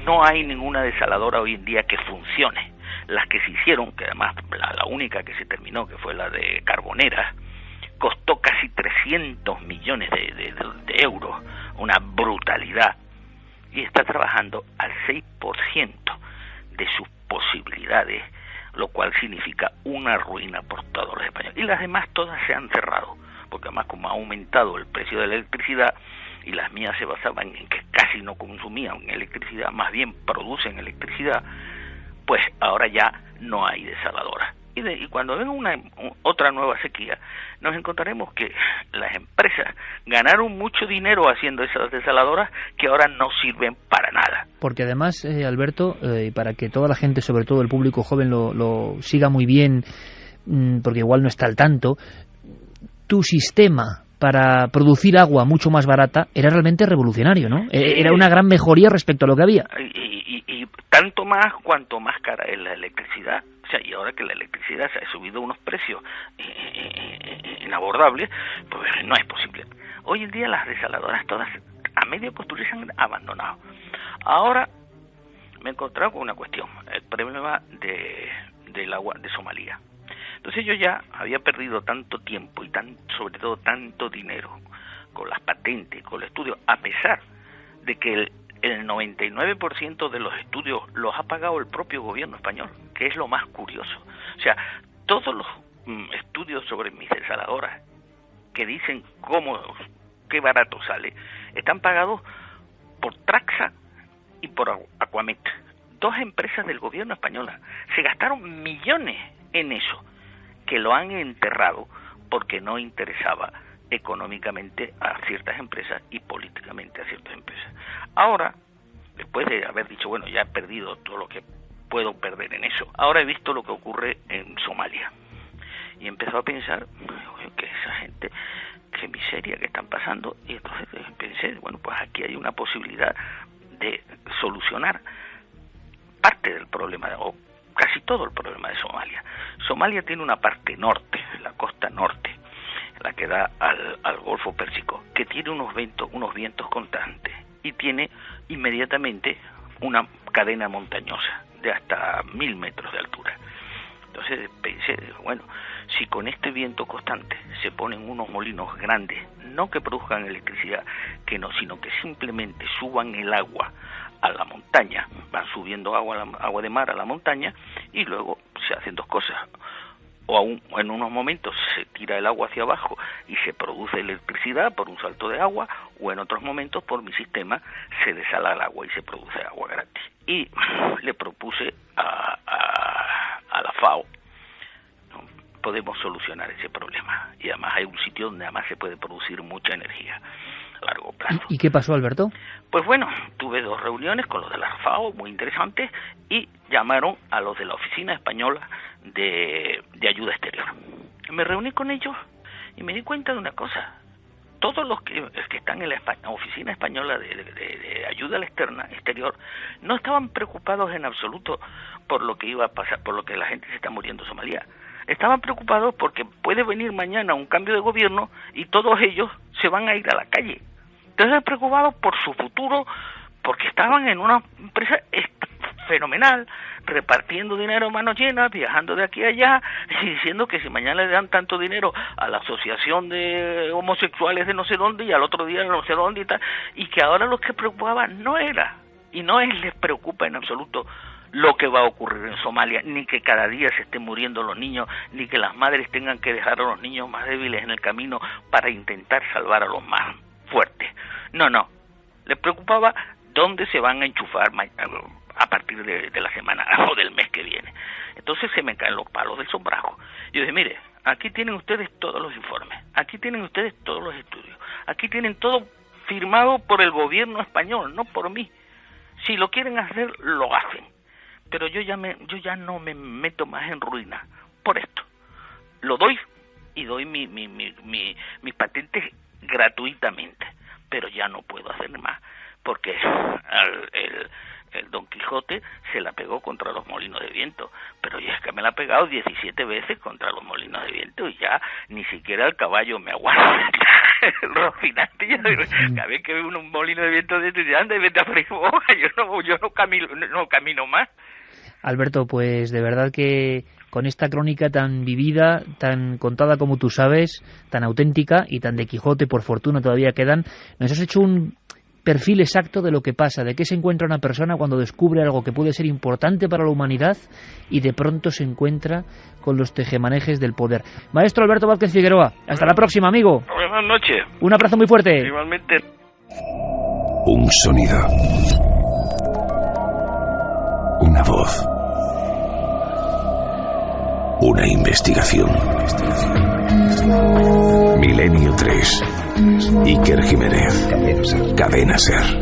no hay ninguna desaladora hoy en día que funcione. Las que se hicieron, que además la única que se terminó, que fue la de Carbonera, costó casi 300 millones de euros, una brutalidad, y está trabajando al 6% de sus posibilidades, lo cual significa una ruina por todos los españoles. Y las demás todas se han cerrado, porque además como ha aumentado el precio de la electricidad, y las mías se basaban en que casi no consumían electricidad, más bien producen electricidad, pues ahora ya no hay desaladoras. Y cuando venga otra nueva sequía, nos encontraremos que las empresas ganaron mucho dinero haciendo esas desaladoras que ahora no sirven para nada. Porque además, Alberto, y para que toda la gente, sobre todo el público joven, lo siga muy bien, porque igual no está al tanto, tu sistema para producir agua mucho más barata era realmente revolucionario, ¿no? Era una gran mejoría respecto a lo que había. Y tanto más cuanto más cara es la electricidad. O sea, y ahora que la electricidad se ha subido a unos precios inabordables, pues no es posible. Hoy en día las desaladoras todas a medio construir se han abandonado. Ahora me he encontrado con una cuestión, el problema del agua de Somalia. Entonces yo ya había perdido tanto tiempo y sobre todo tanto dinero con las patentes, con el estudio, a pesar de que el 99% de los estudios los ha pagado el propio gobierno español, que es lo más curioso. O sea, todos los estudios sobre mis desaladoras que dicen qué barato sale, están pagados por Traxa y por Aquamet, dos empresas del gobierno español. Se gastaron millones en eso, que lo han enterrado porque no interesaba económicamente a ciertas empresas y políticamente a ciertas empresas. Ahora, después de haber dicho, bueno, ya he perdido todo lo que puedo perder en eso, ahora he visto lo que ocurre en Somalia y he empezado a pensar que esa gente, qué miseria que están pasando, y entonces pensé, bueno, pues aquí hay una posibilidad de solucionar parte del problema, o casi todo el problema de Somalia. Somalia tiene una parte norte, la costa norte, la que da al Golfo Pérsico, que tiene unos vientos constantes y tiene inmediatamente una cadena montañosa de hasta 1000 metros de altura. Entonces pensé, bueno, si con este viento constante se ponen unos molinos grandes, no que produzcan electricidad, sino que simplemente suban el agua a la montaña, van subiendo agua de mar a la montaña, y luego se hacen dos cosas: o en unos momentos se tira el agua hacia abajo y se produce electricidad por un salto de agua, o en otros momentos por mi sistema se desala el agua y se produce agua gratis. Y le propuse a la FAO, ¿no? Podemos solucionar ese problema, y además hay un sitio donde además se puede producir mucha energía a largo plazo. ¿Y qué pasó, Alberto? Pues bueno, tuve 2 reuniones con los de la FAO, muy interesantes, y llamaron a los de la Oficina Española de Ayuda Exterior. Me reuní con ellos y me di cuenta de una cosa: todos los que están en la Oficina Española de Ayuda Exterior no estaban preocupados en absoluto por lo que iba a pasar, por lo que la gente se está muriendo en Somalia. Estaban preocupados porque puede venir mañana un cambio de gobierno y todos ellos se van a ir a la calle. Entonces, preocupados por su futuro, porque estaban en una empresa fenomenal, repartiendo dinero a manos llenas, viajando de aquí a allá, y diciendo que si mañana le dan tanto dinero a la asociación de homosexuales de no sé dónde, y al otro día no sé dónde y tal, y que ahora lo que preocupaba no les preocupa en absoluto lo que va a ocurrir en Somalia, ni que cada día se estén muriendo los niños, ni que las madres tengan que dejar a los niños más débiles en el camino para intentar salvar a los más fuertes. No, les preocupaba dónde se van a enchufar a partir de la semana o del mes que viene. Entonces se me caen los palos del sombrajo. Yo dije, mire, aquí tienen ustedes todos los informes, aquí tienen ustedes todos los estudios, aquí tienen todo firmado por el gobierno español, no por mí. Si lo quieren hacer, lo hacen. Pero yo ya no me meto más en ruina por esto. Lo doy, y doy mis patentes gratuitamente, pero ya no puedo hacer más, porque el Don Quijote se la pegó contra los molinos de viento, pero ya es que me la ha pegado 17 veces contra los molinos de viento y ya ni siquiera el caballo me aguanta. Rocinante, cada vez que veo un molino de viento de esto, ya anda y vete a por ahí, yo no camino más. Alberto, pues de verdad que con esta crónica tan vivida, tan contada como tú sabes, tan auténtica y tan de Quijote, por fortuna todavía quedan, nos has hecho un perfil exacto de lo que pasa, de qué se encuentra una persona cuando descubre algo que puede ser importante para la humanidad y de pronto se encuentra con los tejemanejes del poder. Maestro Alberto Vázquez Figueroa, hasta la próxima, amigo. Buenas noches. Un abrazo muy fuerte. Igualmente. Un sonido. Una voz. Una investigación. Milenio 3. Iker Jiménez. Cadena Ser.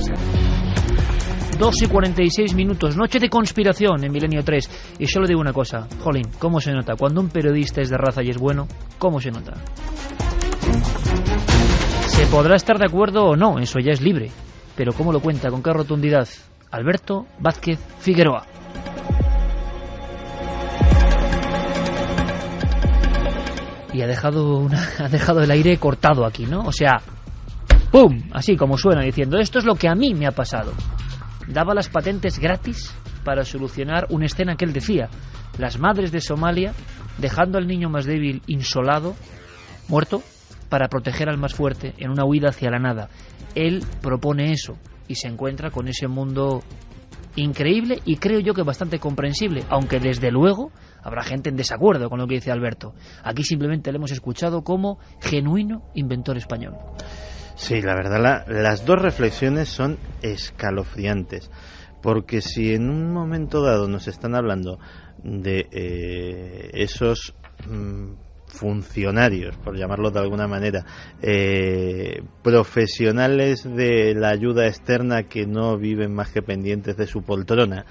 2:46, noche de conspiración en Milenio 3. Y solo digo una cosa, jolín, ¿cómo se nota? Cuando un periodista es de raza y es bueno, ¿cómo se nota? Se podrá estar de acuerdo o no, eso ya es libre. Pero ¿cómo lo cuenta? ¿Con qué rotundidad? Alberto Vázquez Figueroa. Y ha dejado el aire cortado aquí, ¿no? O sea, ¡pum! Así como suena, diciendo, esto es lo que a mí me ha pasado. Daba las patentes gratis para solucionar una escena que él decía. Las madres de Somalia dejando al niño más débil insolado, muerto, para proteger al más fuerte en una huida hacia la nada. Él propone eso y se encuentra con ese mundo increíble y creo yo que bastante comprensible, aunque desde luego habrá gente en desacuerdo con lo que dice Alberto. Aquí simplemente le hemos escuchado como genuino inventor español. Sí, la verdad, las dos reflexiones son escalofriantes, porque si en un momento dado nos están hablando de esos funcionarios, por llamarlo de alguna manera, profesionales de la ayuda externa que no viven más que pendientes de su poltrona,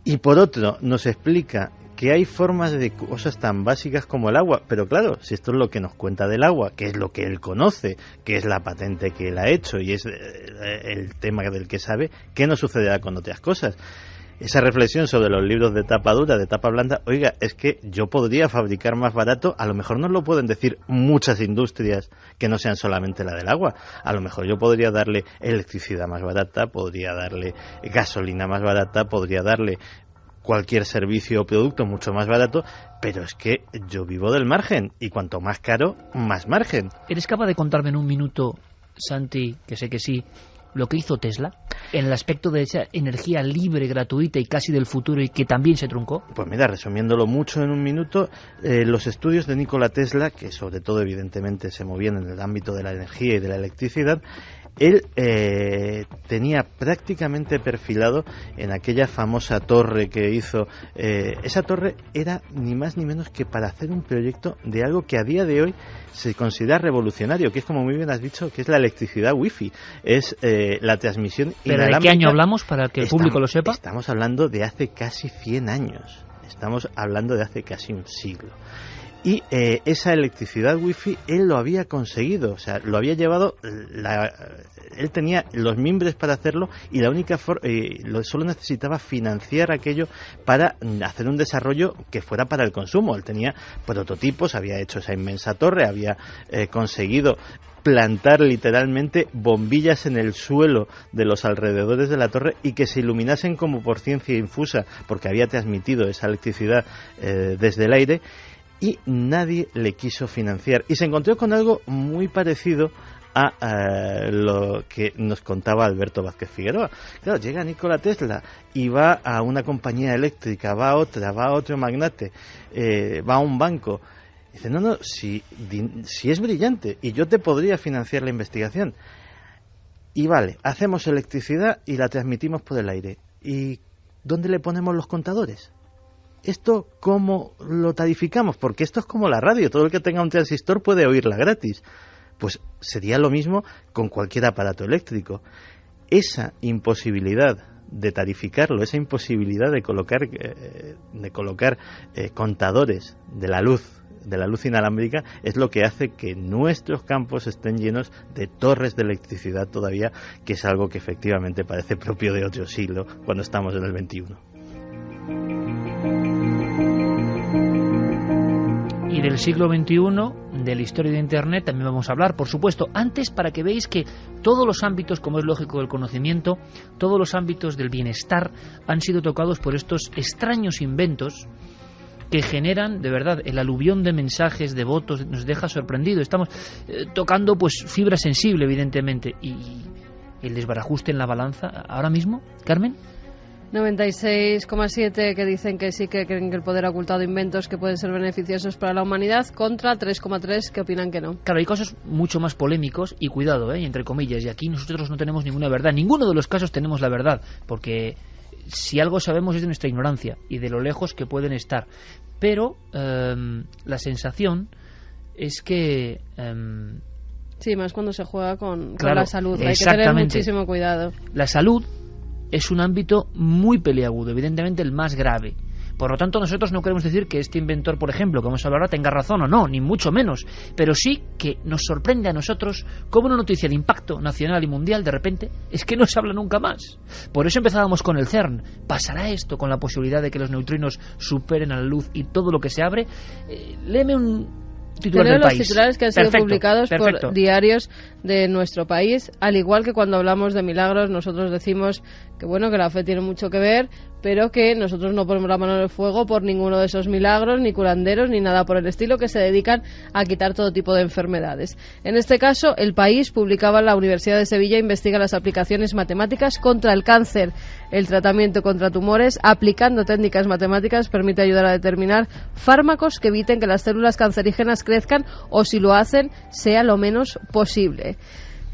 y por otro nos explica que hay formas de cosas tan básicas como el agua, pero claro, si esto es lo que nos cuenta del agua, que es lo que él conoce, que es la patente que él ha hecho y es el tema del que sabe, ¿qué nos sucederá con otras cosas? Esa reflexión sobre los libros de tapa dura, de tapa blanda, oiga, es que yo podría fabricar más barato, a lo mejor nos lo pueden decir muchas industrias que no sean solamente la del agua, a lo mejor yo podría darle electricidad más barata, podría darle gasolina más barata, podría darle cualquier servicio o producto mucho más barato, pero es que yo vivo del margen y cuanto más caro, más margen. ¿Eres capaz de contarme en un minuto, Santi, que sé que sí, lo que hizo Tesla en el aspecto de esa energía libre, gratuita y casi del futuro y que también se truncó? Pues mira, resumiéndolo mucho en un minuto, los estudios de Nikola Tesla, que sobre todo evidentemente se movían en el ámbito de la energía y de la electricidad, él tenía prácticamente perfilado en aquella famosa torre que hizo. Esa torre era ni más ni menos que para hacer un proyecto de algo que a día de hoy se considera revolucionario, que es, como muy bien has dicho, que es la electricidad wifi, es la transmisión inalámbrica. ¿Pero de qué año hablamos para que el público lo sepa? Estamos hablando de hace casi 100 años, estamos hablando de hace casi un siglo. Y esa electricidad wifi él lo había conseguido, o sea, lo había llevado, él tenía los mimbres para hacerlo y la única solo necesitaba financiar aquello para hacer un desarrollo que fuera para el consumo. Él tenía prototipos, había hecho esa inmensa torre, había conseguido plantar literalmente bombillas en el suelo de los alrededores de la torre y que se iluminasen como por ciencia infusa, porque había transmitido esa electricidad desde el aire. Y nadie le quiso financiar. Y se encontró con algo muy parecido a lo que nos contaba Alberto Vázquez Figueroa. Claro, llega Nikola Tesla y va a una compañía eléctrica, va a otra, va a otro magnate, va a un banco. Dice, no, si es brillante y yo te podría financiar la investigación. Y vale, hacemos electricidad y la transmitimos por el aire. ¿Y dónde le ponemos los contadores? ¿Esto cómo lo tarificamos? Porque esto es como la radio, todo el que tenga un transistor puede oírla gratis. Pues sería lo mismo con cualquier aparato eléctrico. Esa imposibilidad de tarificarlo, esa imposibilidad de colocar contadores de la luz inalámbrica, es lo que hace que nuestros campos estén llenos de torres de electricidad todavía, que es algo que efectivamente parece propio de otro siglo cuando estamos en el XXI. Y del siglo XXI, de la historia de Internet, también vamos a hablar, por supuesto. Antes, para que veáis que todos los ámbitos, como es lógico, del conocimiento, todos los ámbitos del bienestar han sido tocados por estos extraños inventos que generan, de verdad, el aluvión de mensajes, de votos, nos deja sorprendido. Estamos tocando pues fibra sensible, evidentemente, y el desbarajuste en la balanza ahora mismo, Carmen. 96,7 que dicen que sí, que creen que el poder ha ocultado inventos que pueden ser beneficiosos para la humanidad, contra 3,3 que opinan que no. Claro, hay casos mucho más polémicos, y cuidado, entre comillas, y aquí nosotros no tenemos ninguna verdad. Ninguno de los casos tenemos la verdad, porque si algo sabemos es de nuestra ignorancia y de lo lejos que pueden estar. Pero la sensación es que... sí, más cuando se juega con claro, la salud. Hay que tener muchísimo cuidado. La salud es un ámbito muy peliagudo, evidentemente el más grave. Por lo tanto, nosotros no queremos decir que este inventor, por ejemplo, que vamos a hablar ahora, tenga razón o no, ni mucho menos. Pero sí que nos sorprende a nosotros cómo una noticia de impacto nacional y mundial, de repente, es que no se habla nunca más. Por eso empezábamos con el CERN. ¿Pasará esto con la posibilidad de que los neutrinos superen a la luz y todo lo que se abre? Léeme un titular del país. Los titulares que han sido publicados por diarios de nuestro país, al igual que cuando hablamos de milagros, nosotros decimos que bueno, que la fe tiene mucho que ver, pero que nosotros no ponemos la mano en el fuego por ninguno de esos milagros, ni curanderos, ni nada por el estilo, que se dedican a quitar todo tipo de enfermedades. En este caso, El País publicaba: la Universidad de Sevilla investiga las aplicaciones matemáticas contra el cáncer. El tratamiento contra tumores, aplicando técnicas matemáticas, permite ayudar a determinar fármacos que eviten que las células cancerígenas crezcan, o si lo hacen, sea lo menos posible.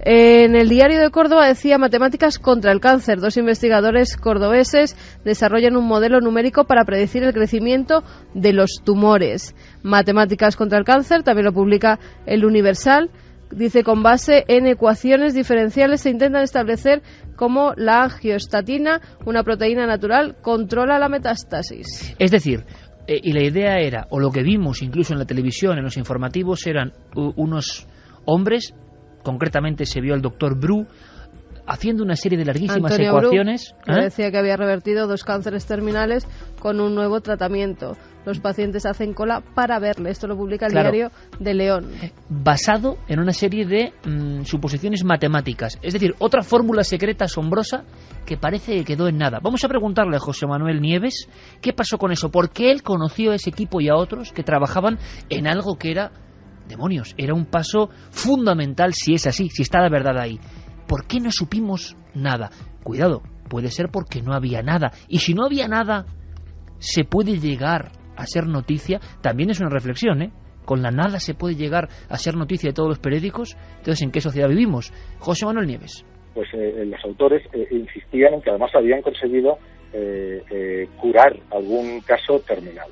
En el Diario de Córdoba decía: matemáticas contra el cáncer. 2 investigadores cordobeses desarrollan un modelo numérico para predecir el crecimiento de los tumores. Matemáticas contra el cáncer también lo publica El Universal. Dice: con base en ecuaciones diferenciales se intentan establecer cómo la angiostatina, una proteína natural, controla la metástasis. Es decir, y la idea era, o lo que vimos incluso en la televisión, en los informativos, eran unos hombres. Concretamente se vio al doctor Bru haciendo una serie de larguísimas Antonio ecuaciones. Bru, decía que había revertido 2 cánceres terminales con un nuevo tratamiento. Los pacientes hacen cola para verle. Esto lo publica el Diario de León. Basado en una serie de suposiciones matemáticas. Es decir, otra fórmula secreta asombrosa que parece que quedó en nada. Vamos a preguntarle a José Manuel Nieves qué pasó con eso. ¿Por qué él conoció a ese equipo y a otros que trabajaban en algo que era... demonios, era un paso fundamental, si es así, si está la verdad ahí? ¿Por qué no supimos nada? Cuidado, puede ser porque no había nada. Y si no había nada, ¿se puede llegar a ser noticia? También es una reflexión, ¿Con la nada se puede llegar a ser noticia de todos los periódicos? Entonces, ¿en qué sociedad vivimos? José Manuel Nieves. Pues los autores insistían en que además habían conseguido curar algún caso terminal.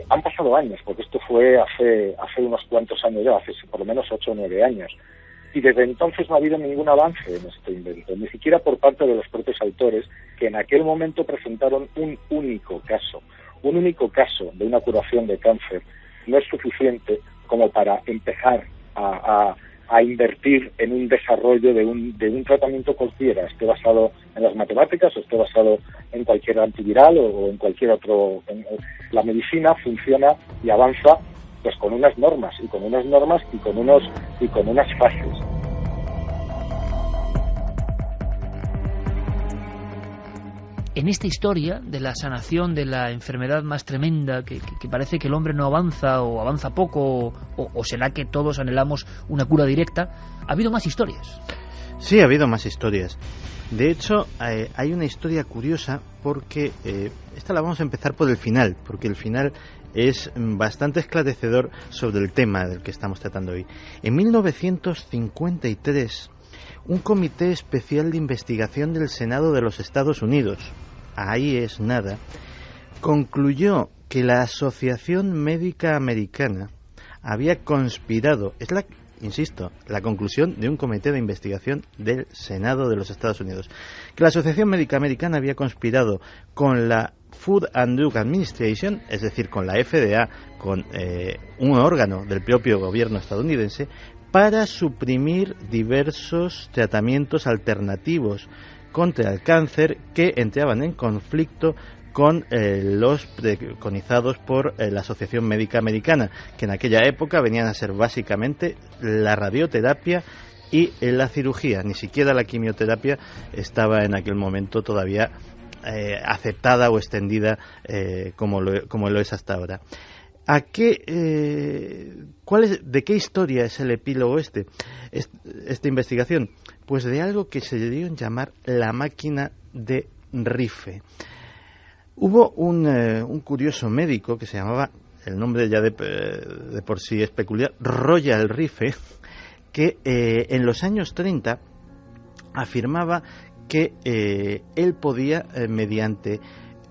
Han pasado años, porque esto fue hace unos cuantos años ya, hace por lo menos 8 o 9 años, y desde entonces no ha habido ningún avance en este invento, ni siquiera por parte de los propios autores, que en aquel momento presentaron un único caso de una curación de cáncer. No es suficiente como para empezar a invertir en un desarrollo de un tratamiento cualquiera, esté basado en las matemáticas o esté basado en cualquier antiviral o en cualquier otro. La medicina funciona y avanza pues con unas normas y con unas fases. En esta historia de la sanación de la enfermedad más tremenda, que parece que el hombre no avanza o avanza poco, o será que todos anhelamos una cura directa, ha habido más historias. Sí, ha habido más historias. De hecho, hay una historia curiosa porque esta la vamos a empezar por el final, porque el final es bastante esclarecedor sobre el tema del que estamos tratando hoy. En 1953, un comité especial de investigación del Senado de los Estados Unidos, ahí es nada, concluyó que la Asociación Médica Americana había conspirado, es insisto, la conclusión de un comité de investigación del Senado de los Estados Unidos, que la Asociación Médica Americana había conspirado con la Food and Drug Administration, es decir, con la FDA, con un órgano del propio gobierno estadounidense, para suprimir diversos tratamientos alternativos contra el cáncer que entraban en conflicto con los preconizados por la Asociación Médica Americana, que en aquella época venían a ser básicamente la radioterapia y la cirugía. Ni siquiera la quimioterapia estaba en aquel momento todavía aceptada o extendida como lo es hasta ahora. ¿De qué historia es el epílogo esta investigación? Pues de algo que se dio en llamar la máquina de Rife. Hubo un curioso médico que se llamaba, el nombre ya de por sí es peculiar, Royal Rife, que en los años 30 afirmaba que él podía, mediante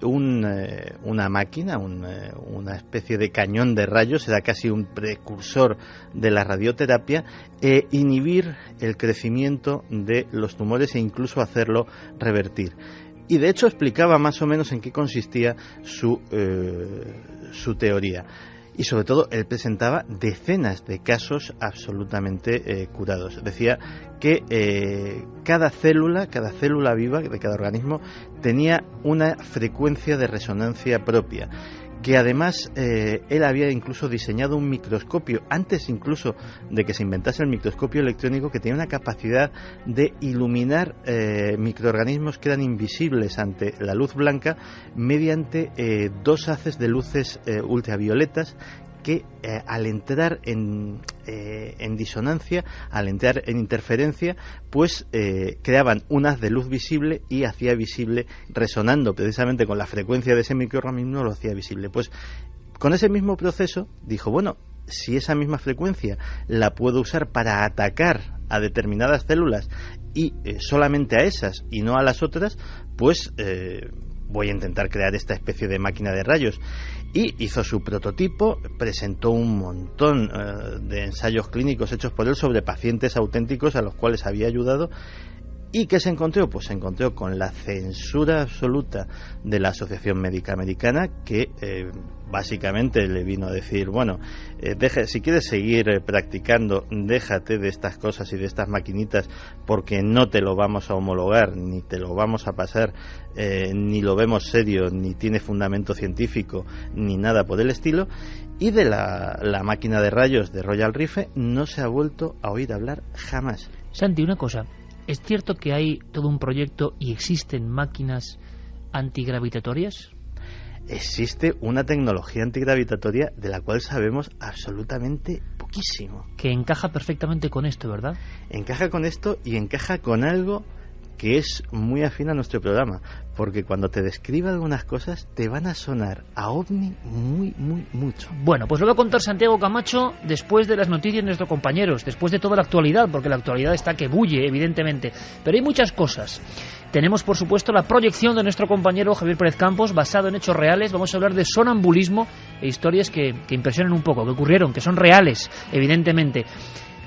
una máquina, una especie de cañón de rayos, era casi un precursor de la radioterapia, inhibir el crecimiento de los tumores e incluso hacerlo revertir. Y de hecho explicaba más o menos en qué consistía su teoría. Y sobre todo él presentaba decenas de casos absolutamente curados. Decía que cada célula viva de cada organismo tenía una frecuencia de resonancia propia, que además él había incluso diseñado un microscopio, antes incluso de que se inventase el microscopio electrónico, que tenía una capacidad de iluminar microorganismos que eran invisibles ante la luz blanca mediante dos haces de luces ultravioletas que al entrar en disonancia, al entrar en interferencia, pues creaban un haz de luz visible y hacía visible, resonando precisamente con la frecuencia de ese microorganismo, lo hacía visible. Pues con ese mismo proceso dijo, bueno, si esa misma frecuencia la puedo usar para atacar a determinadas células y solamente a esas y no a las otras, pues voy a intentar crear esta especie de máquina de rayos. Y hizo su prototipo, presentó un montón de ensayos clínicos hechos por él sobre pacientes auténticos a los cuales había ayudado. ¿Y qué se encontró? Pues se encontró con la censura absoluta de la Asociación Médica Americana, que básicamente le vino a decir, bueno, si quieres seguir practicando, déjate de estas cosas y de estas maquinitas, porque no te lo vamos a homologar, ni te lo vamos a pasar, ni lo vemos serio, ni tiene fundamento científico, ni nada por el estilo. Y de la máquina de rayos de Royal Rife no se ha vuelto a oír hablar jamás. Santi, una cosa. ¿Es cierto que hay todo un proyecto y existen máquinas antigravitatorias? Existe una tecnología antigravitatoria de la cual sabemos absolutamente poquísimo. Que encaja perfectamente con esto, ¿verdad? Encaja con esto y encaja con algo que es muy afín a nuestro programa, porque cuando te describa algunas cosas te van a sonar a ovni mucho. Bueno, pues lo va a contar Santiago Camacho después de las noticias de nuestros compañeros, después de toda la actualidad, porque la actualidad está que bulle, evidentemente, pero hay muchas cosas. Tenemos, por supuesto, la proyección de nuestro compañero Javier Pérez Campos, basado en hechos reales. Vamos a hablar de sonambulismo e historias que impresionan un poco, que ocurrieron, que son reales, evidentemente.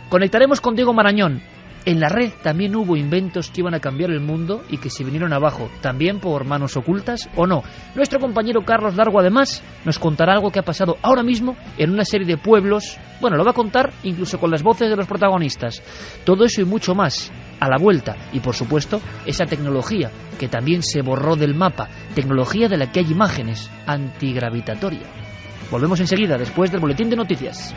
Conectaremos con Diego Marañón. En la red también hubo inventos que iban a cambiar el mundo y que se vinieron abajo, también por manos ocultas o no. Nuestro compañero Carlos Largo, además, nos contará algo que ha pasado ahora mismo en una serie de pueblos. Bueno, lo va a contar incluso con las voces de los protagonistas. Todo eso y mucho más a la vuelta. Y por supuesto, esa tecnología que también se borró del mapa, tecnología de la que hay imágenes, antigravitatoria. Volvemos enseguida, después del boletín de noticias.